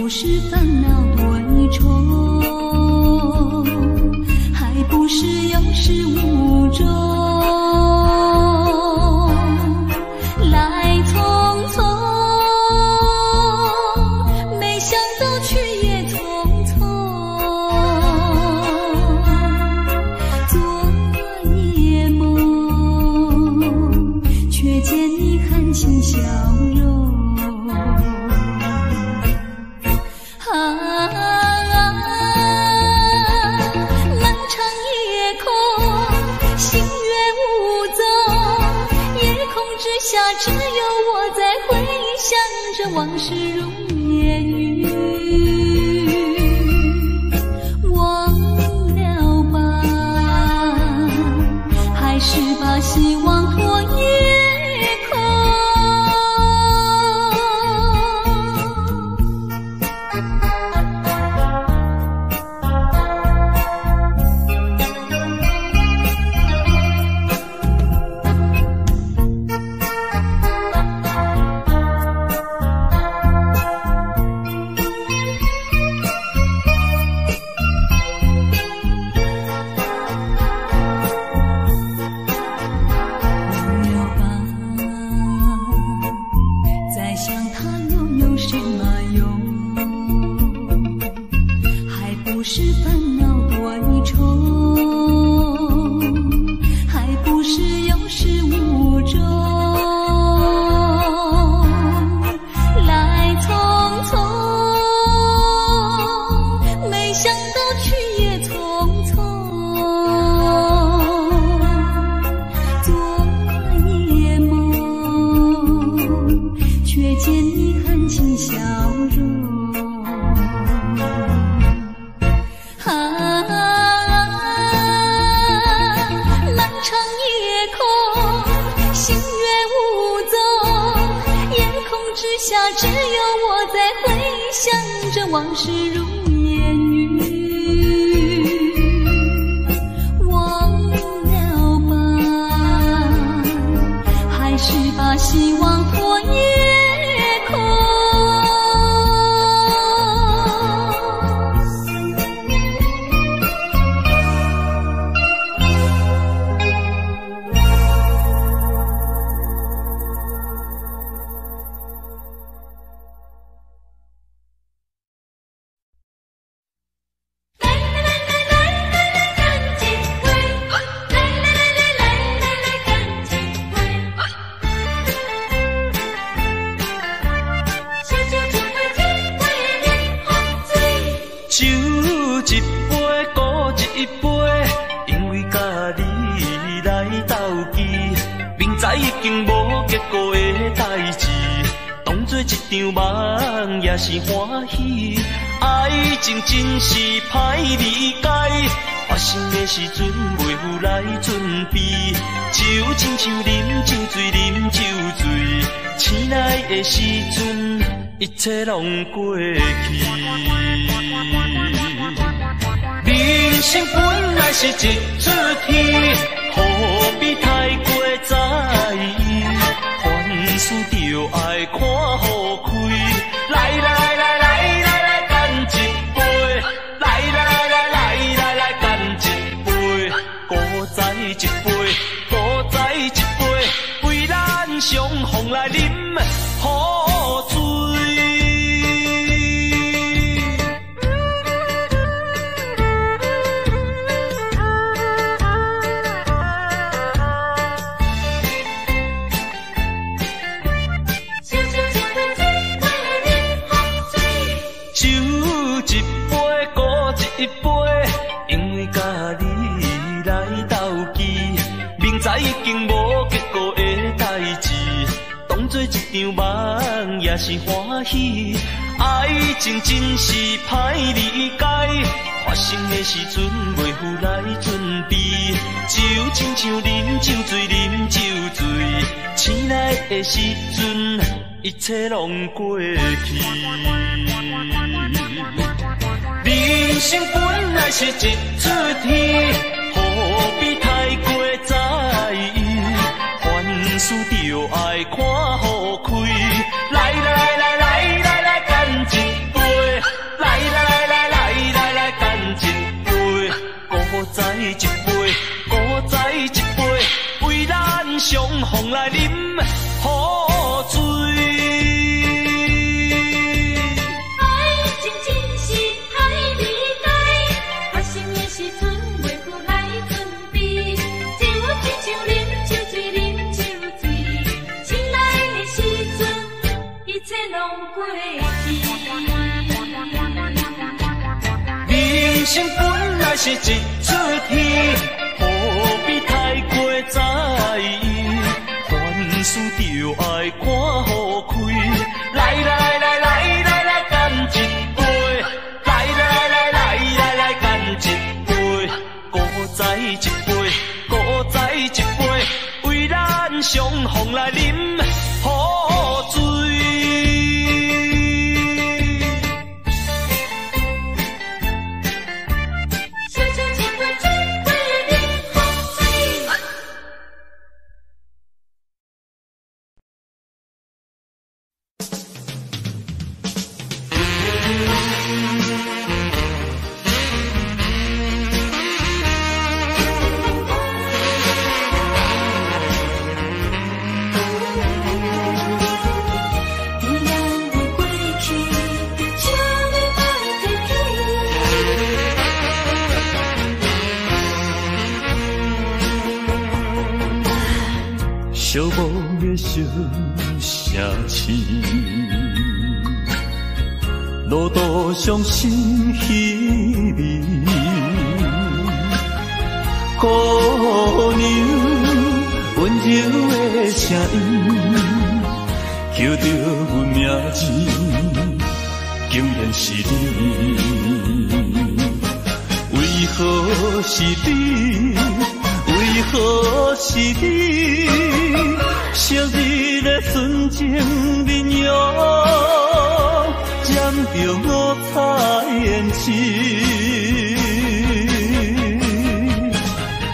D: 不是烦恼多一重，还不是有始无终。来匆匆，没想到去也匆匆。昨夜梦，却见你含情笑容。只有我在回想着往事如烟云，忘了吧，还是把希望托夜空。只有我在回想着往事如烟云，忘了吧，还是把希望托夜空。
E: 已经无结果的代志，当作一场梦也是欢喜。爱情真是歹理解，发生的时阵袂有来准备，就亲像啉酒醉，啉酒醉，醒来的时阵一切拢过去。人生本来是一出戏，何必太过在意？凡事就爱看好开，来来来来来来来干一杯，来来来来来来干一杯，搁再一杯，搁再一杯，为咱相逢来饮好醉。一杯，因为甲你来斗记，明知已经无结果的代志，当作一场梦也是欢喜。爱情真是歹理解，发生的时阵袂有来准备，就亲像啉酒醉，啉酒醉，醒来的时阵一切拢过去。人生本来是一出戏，何必太过在意？凡事就爱看好开，来来来来来来干一杯，人生本来是一出戏，何必太过在意？凡事就爱看好开。来来来来来来，干一杯！来来来来来来，干一杯！古再一杯，古再一杯，为咱相逢来饮好醉。
A: 寂寞的小城市，路途上心稀微。姑娘温柔的声音，叫着阮名字，竟然是你。为何是你？为何是你？昔日的纯情面容，染着五彩胭脂。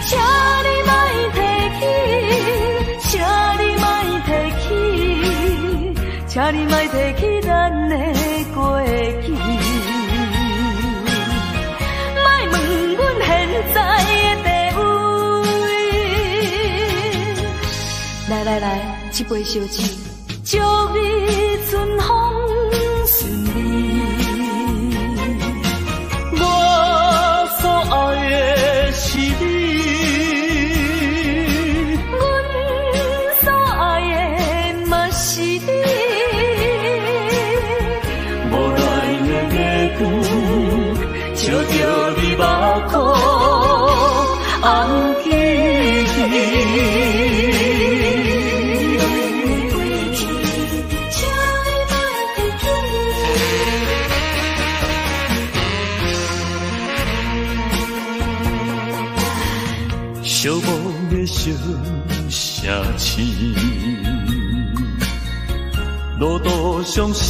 D: 请你莫提起，请你莫提起，请你莫提起咱的过去。莫问阮现在的地位。来来来，一杯烧酒，祝你春风顺利。
A: 我所爱的是你，
D: 阮所爱的嘛是你。
A: 无奈的月光，照着你目眶，红记记。寂寞的小城市，路途上心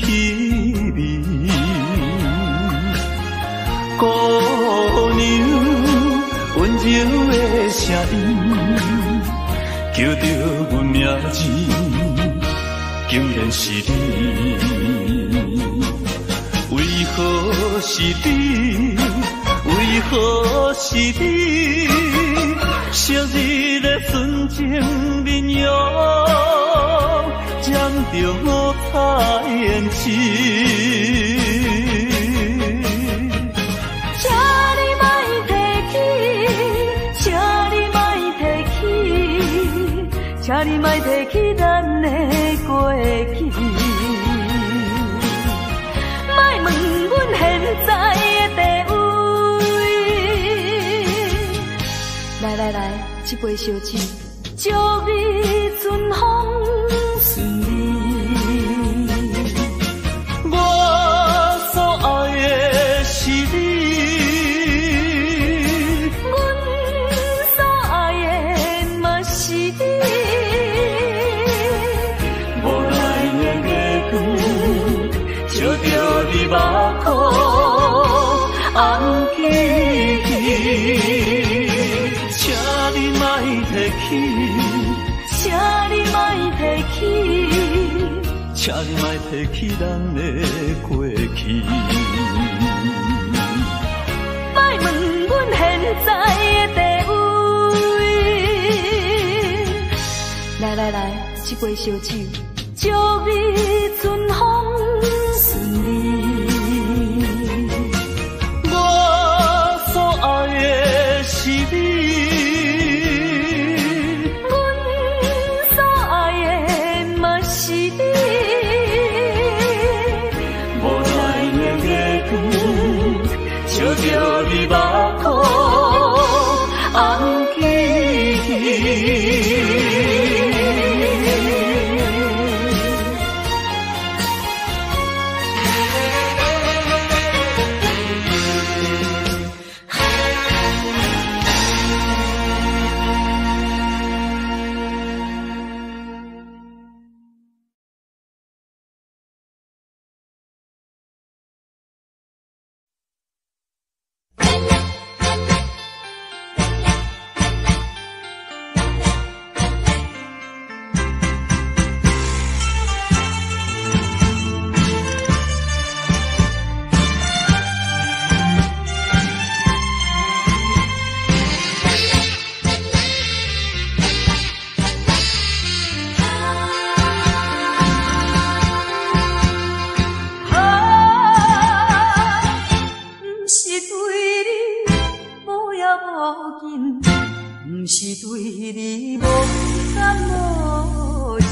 A: 稀微。姑娘温柔的声音，叫着阮名字，竟然是你。为何是你？为何是你？昔日的纯情面容，染着五彩胭脂。
D: 请你莫提起，请你莫提起，请你莫提起咱的过去。莫问阮现在的地位。来来来，一杯烧酒，祝你春风顺利。
A: 我所爱的是你，
D: 阮所爱的嘛是你。
A: 无奈的月光，照着你目眶，红记记。请你莫提起，
D: 请你莫提起，
A: 请你莫提起咱的过去。
D: 莫问阮现在的地位。来来来，一杯烧酒，祝你春风顺利。
A: 我所爱的是你。照
D: 烧着你目眶红旗。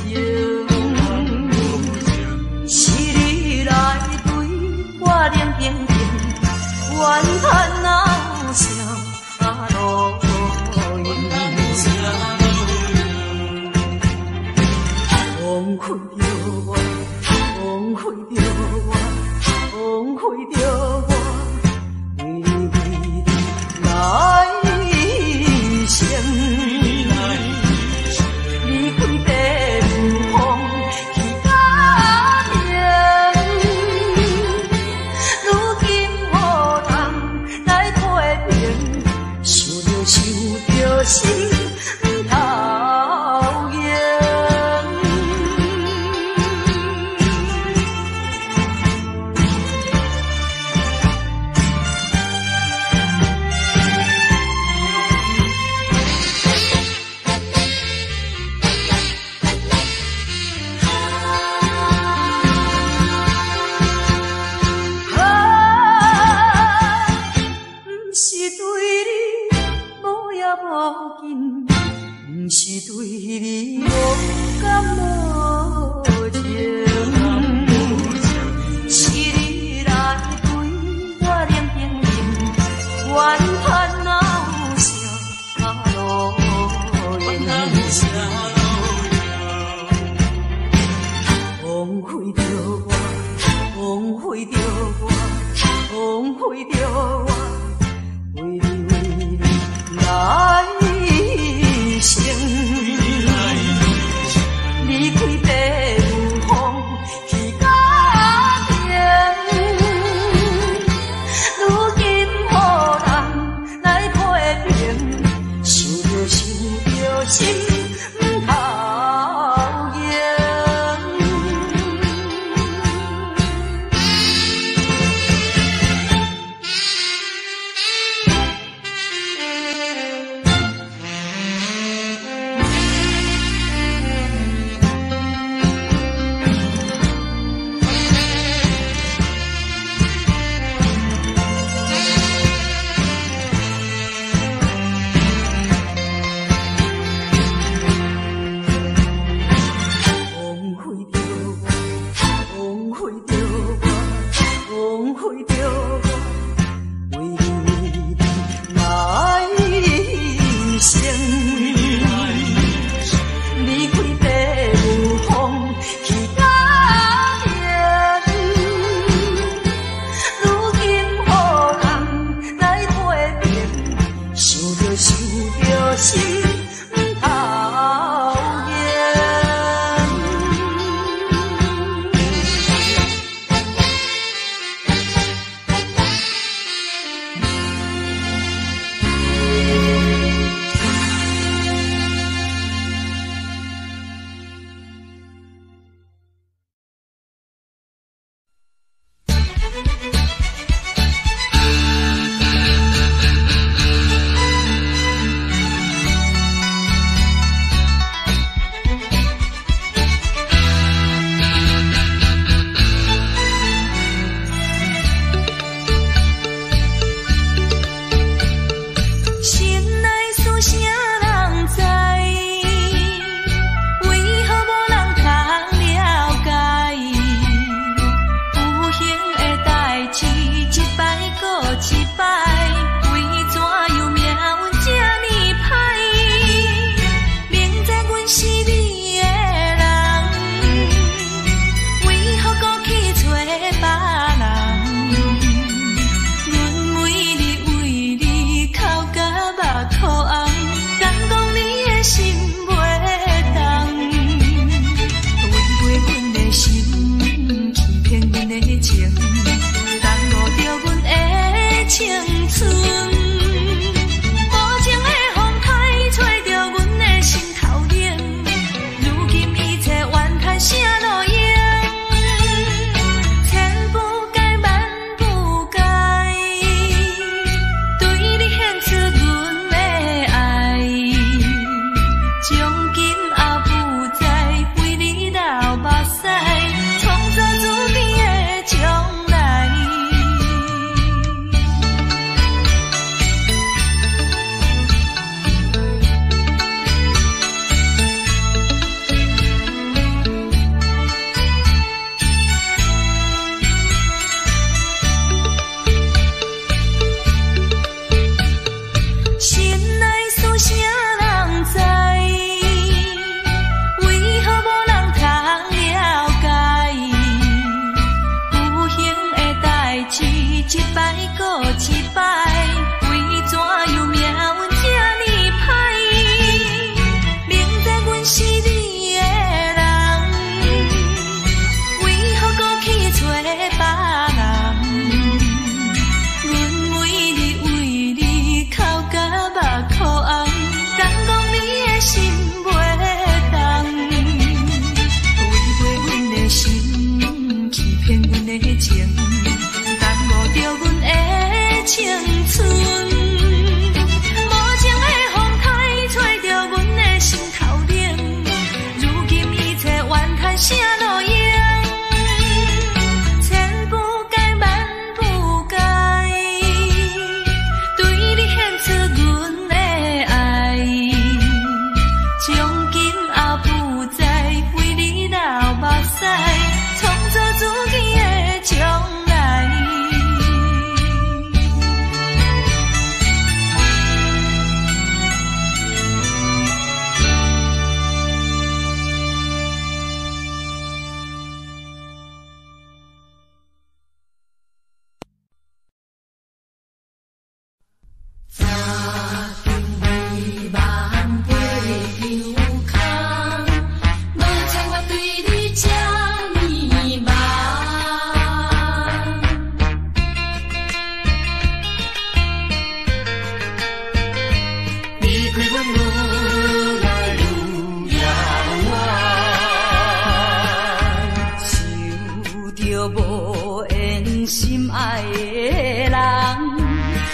D: 因心爱的人，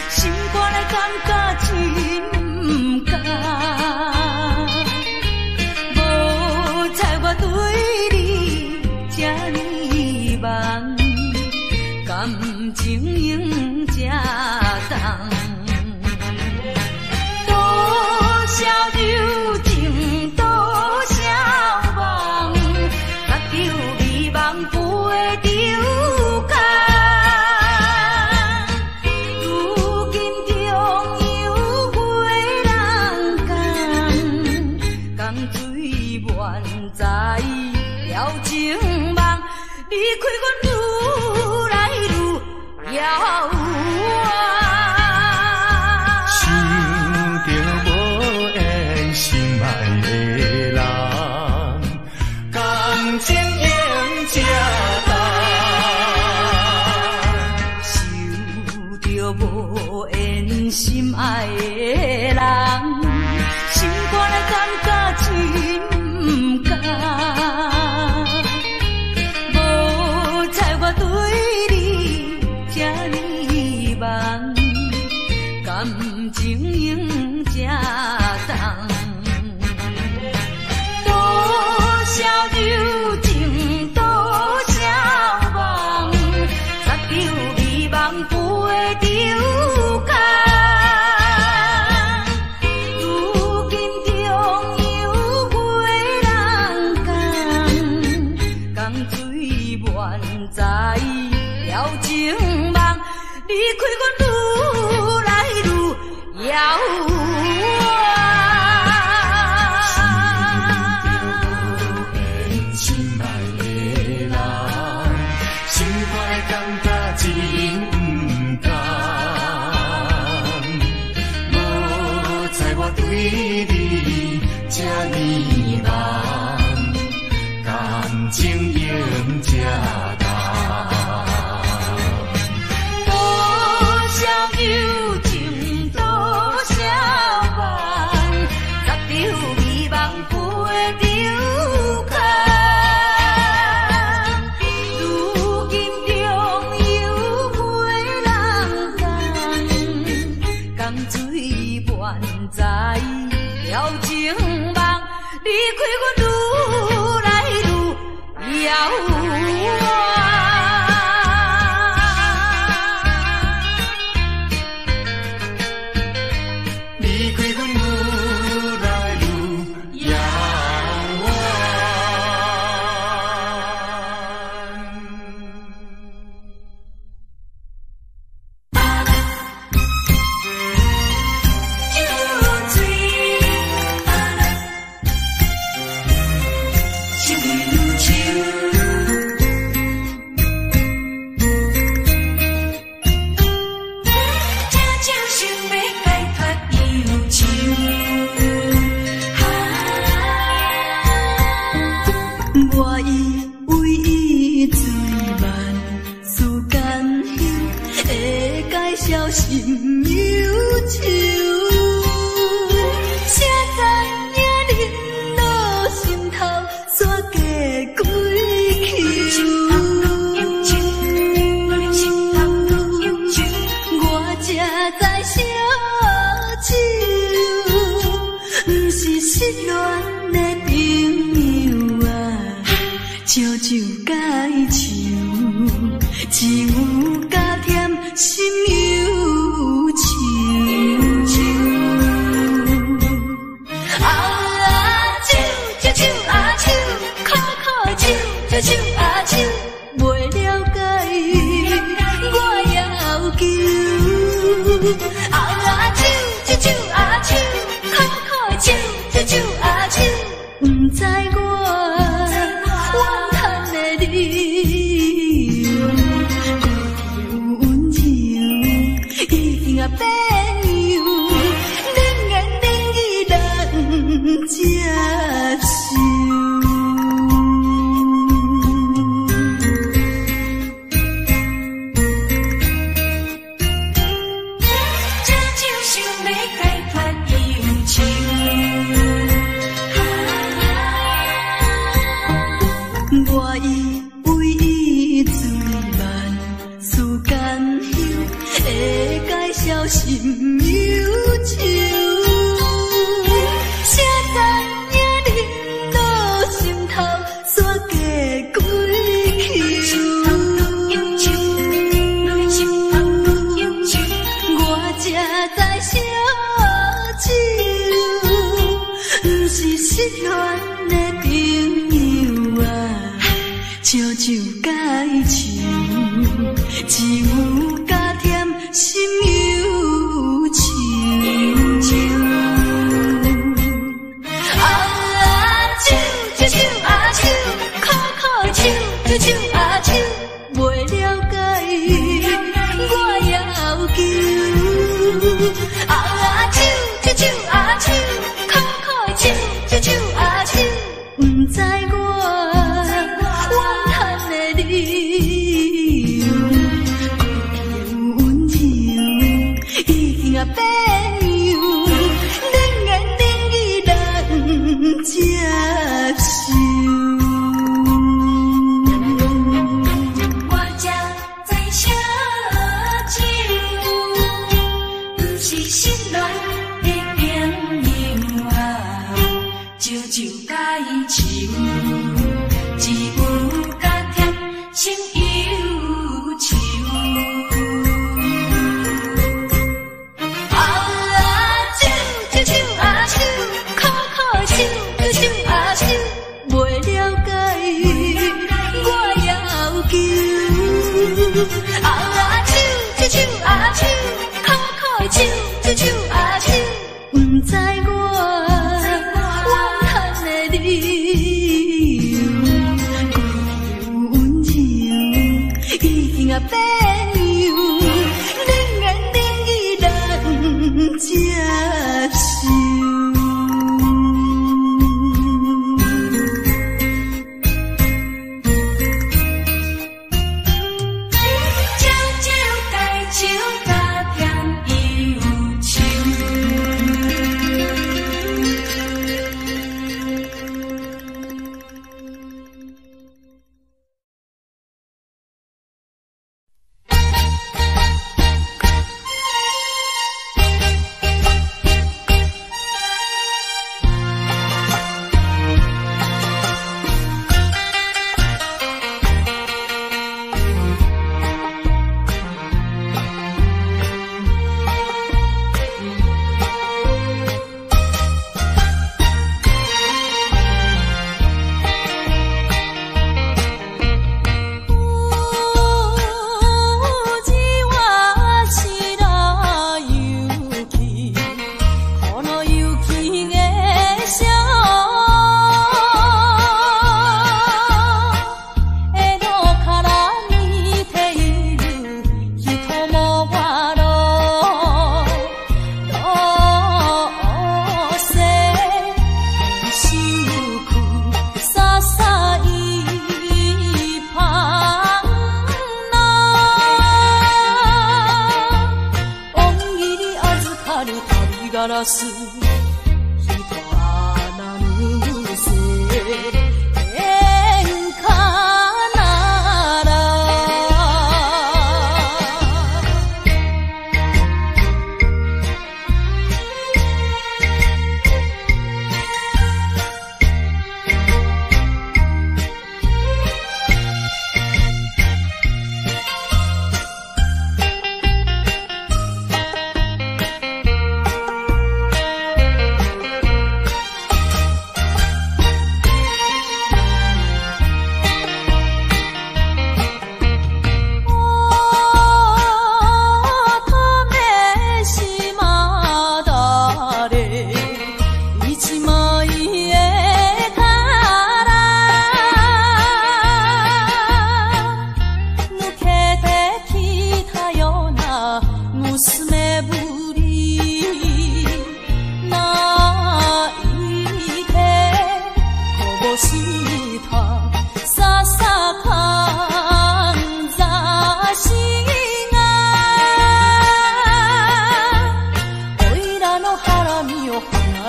D: 心肝来感觉真不甘。无猜我对你这呢梦，感情用这重。多少柔情，多少梦，搭救美梦飞着空。如今中有月人讲，江水满载了情梦，离开阮愈来愈遥远。无缘心爱的人，心肝来感觉真不甘。无猜我对你这呢梦，感情用这重。多少柔情，多少梦，搭救美梦飞着空。如今中有月人讲，江水满载了情梦，离开阮愈来愈遥远。对你这呢梦，感情用这重。多少柔情，多少梦，搭救美梦飞着空。如今中有月人讲，江水满载了情梦，离开阮愈来愈遥远。离开阮愈来愈遥远。心忧愁，谁知影恁落心头，煞加几口。我才知烧酒，不是失恋的朋友啊，烧酒解愁，只有加添心忧愁。啊酒，这酒啊酒，苦苦的酒，这酒啊酒，袂了解我要求。啊酒，这酒啊酒，苦苦的酒，这酒啊酒，不知我怨叹的理由。朋友，冷言冷语人接受。这酒想要解脱忧愁，我以为伊醉慢。
F: 心忧愁。谁知影忍到心头，煞过几秋。我才知烧酒，不是失恋的朋友啊，笑酒解愁，只有加添心忧愁。啊酒，酒酒啊酒，苦苦酒，酒酒啊酒，袂了解我要求。啊酒，酒酒啊酒，苦苦酒，酒酒啊酒，不知我怨叹的理由。温柔已经啊变样，冷言冷语难接受。我才知烧酒，不是失恋的朋友啊，烧酒解愁，只有加添心忧愁。啊酒，酒酒啊酒，苦苦酒，酒酒啊酒，袂了解我要求。啊酒，酒酒啊酒，苦苦酒，酒酒啊酒，不知我怨叹的理由。温柔已经啊变样，冷言冷语难接受。酒酒解愁，加添忧愁。ガラス人はなぬせ演歌なら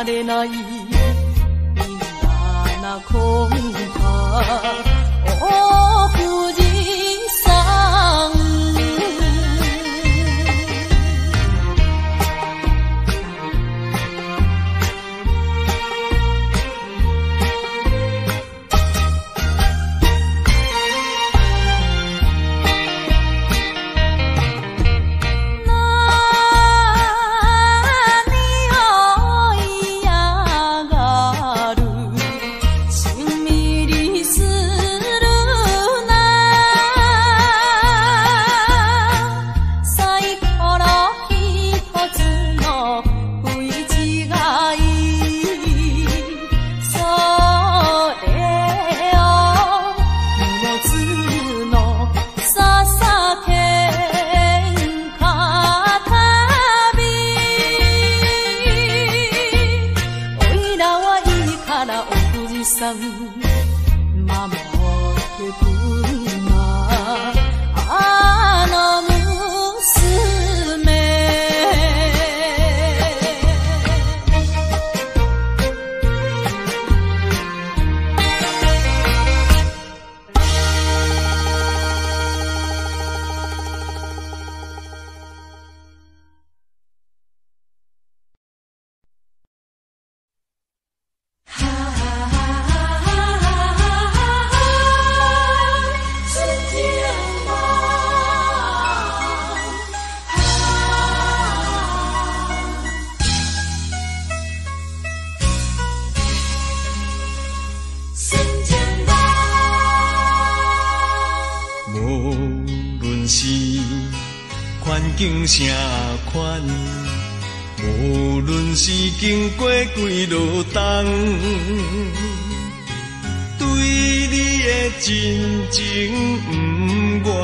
F: れないみんな泣こうかお富士山
A: 环境啥款，无论是经过几落冬，对你的真情不愿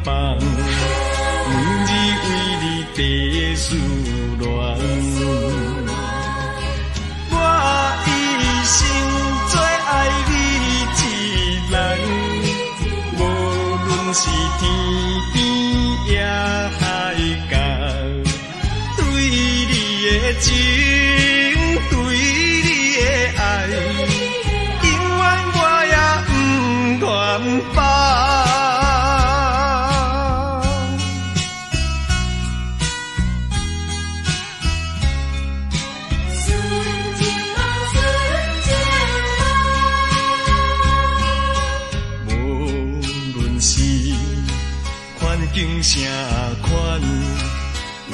A: 放，每日为你地思恋。我一生最爱你一人，无论是天边也海角，对你的情，对你的爱，永远我也不愿放。境啥款，无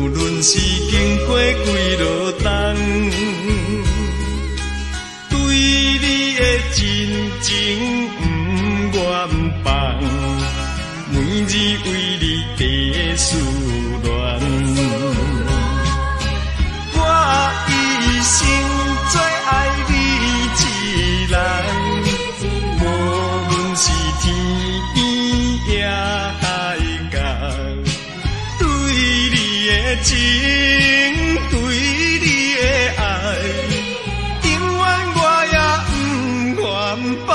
A: 论是经过几落冬，对你的真情不愿放，每日为你地思恋。我一生最爱你一人，无论是天边也海角，对你的情，对你的爱，永远我也不愿放。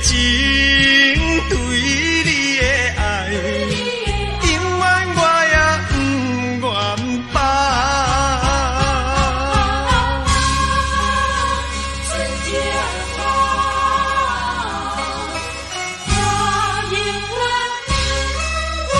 A: 情对你的爱，永远我也不愿放。春节到，我永远不愿放。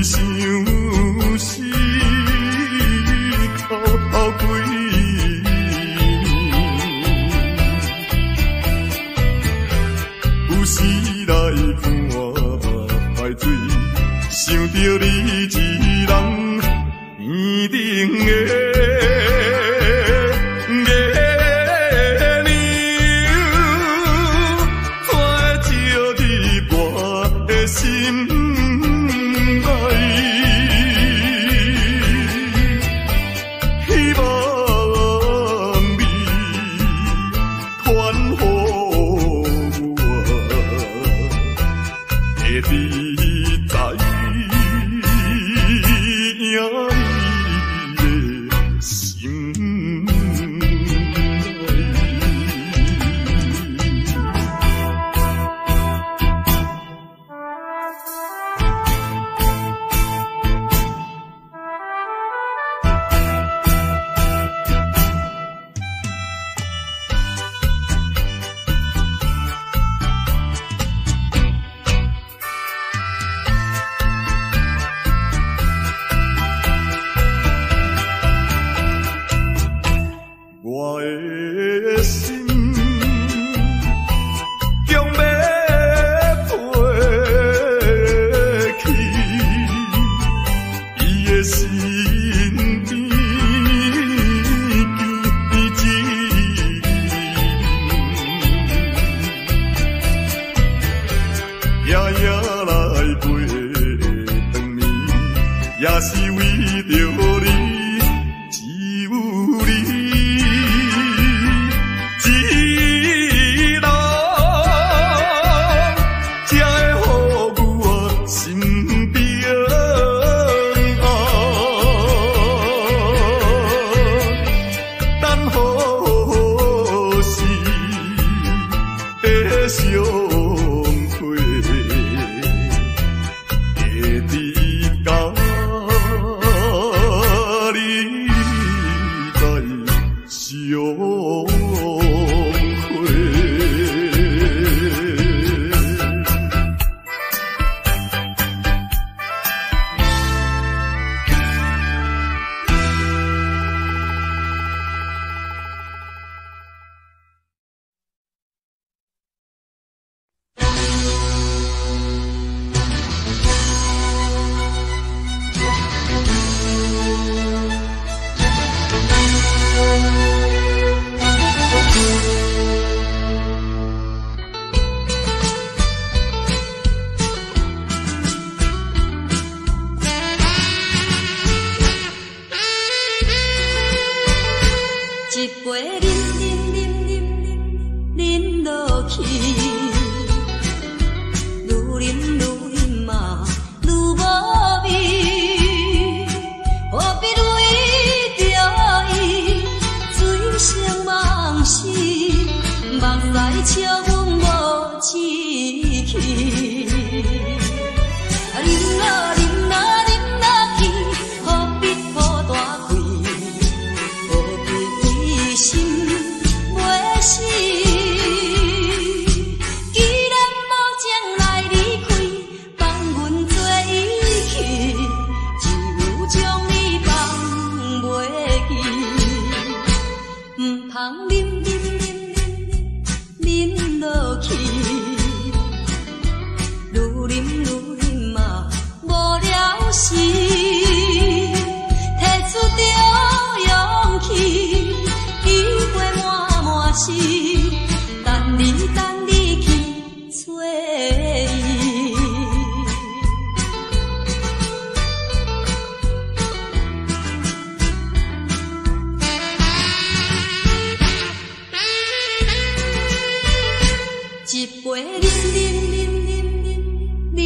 A: 想是头几年，有时来看海水，想着你一人圆顶的。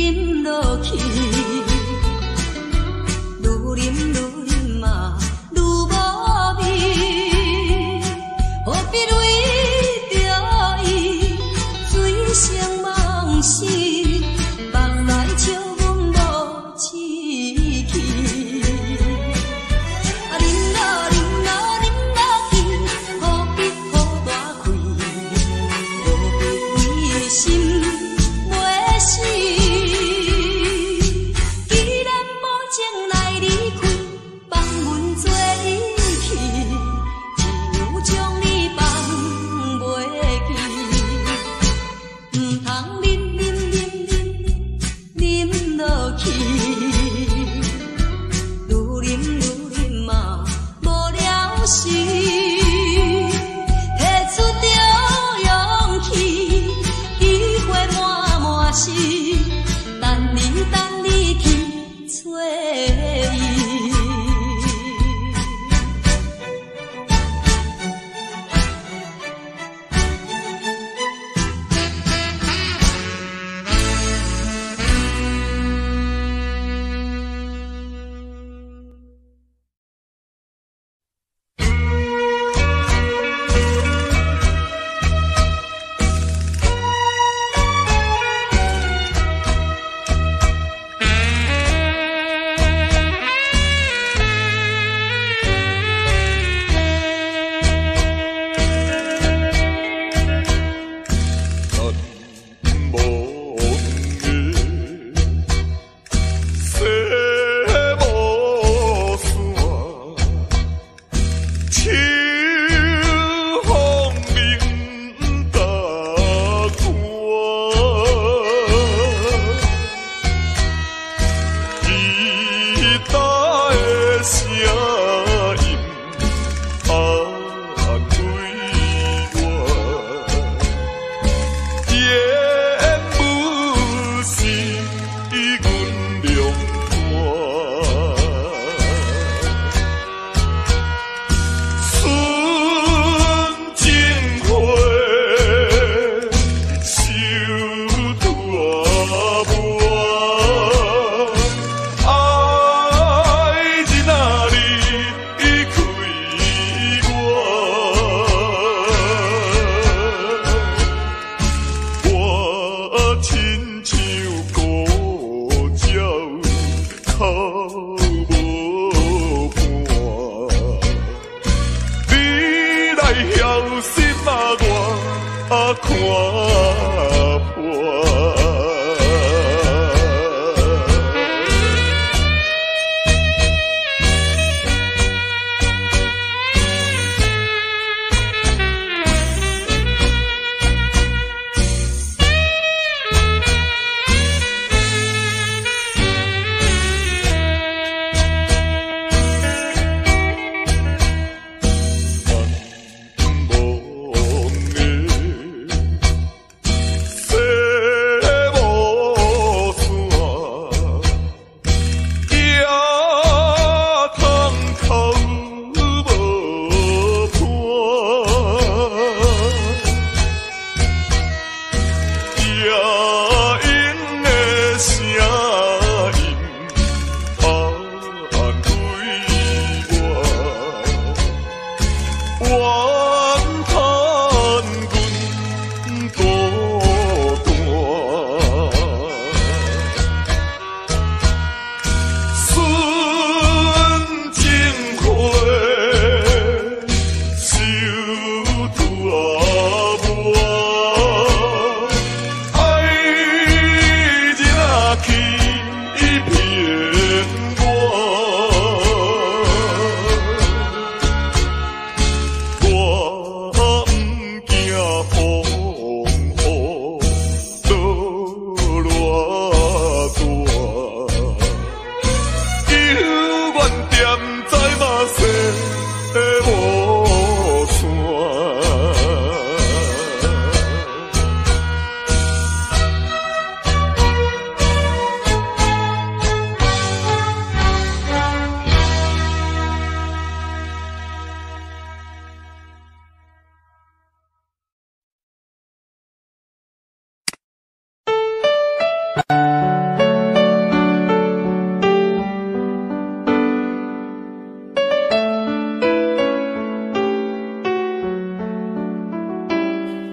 F: 饮落去，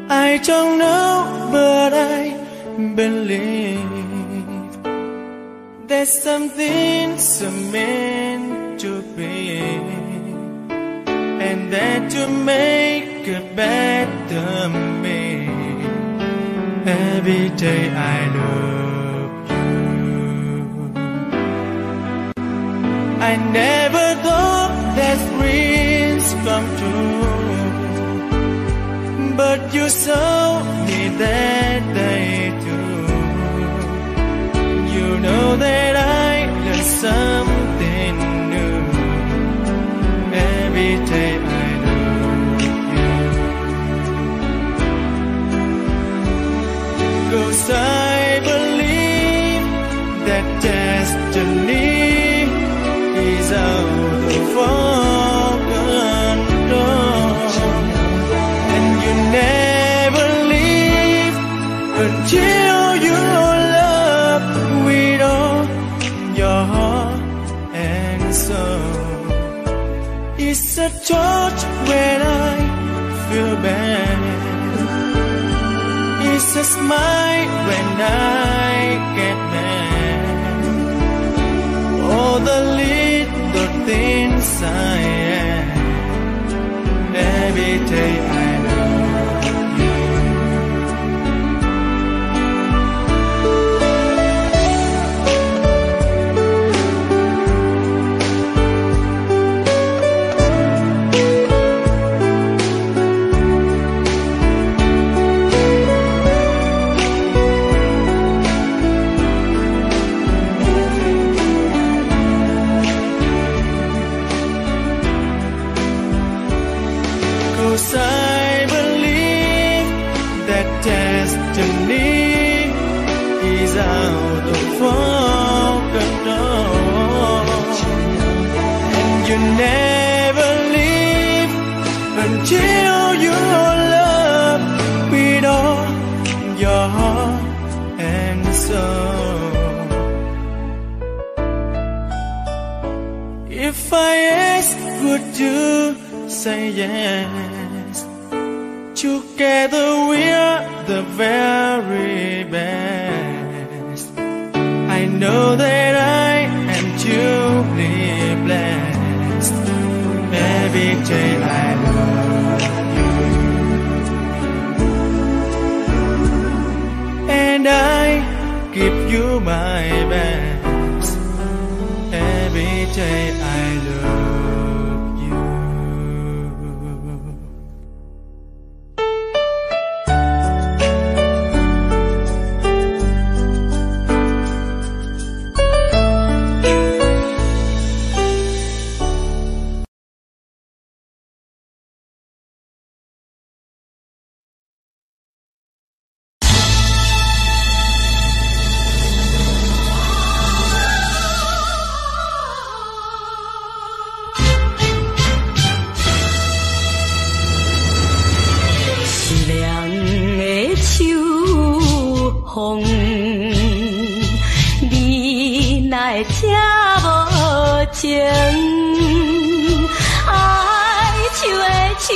G: I don't know, but I believe there's something so meant to be, and that to make a better me. Every day I love you. I never thought that dreams come true, but you saw me that day too. You know that I learned something new. Every day I love you, 'cause I believe that destiny is out of our control, and you never leave until you love with all your heart and soul. It's a touch when I feel bad, it's a smile when I get mad. All the little things I am, every day I love you. If I ask, would you say yes? Together we're the very best. I know that I am truly blessed. Every day I love you, and I give you my best. Every day I love you.
D: 风，你奈这无情？爱唱的手。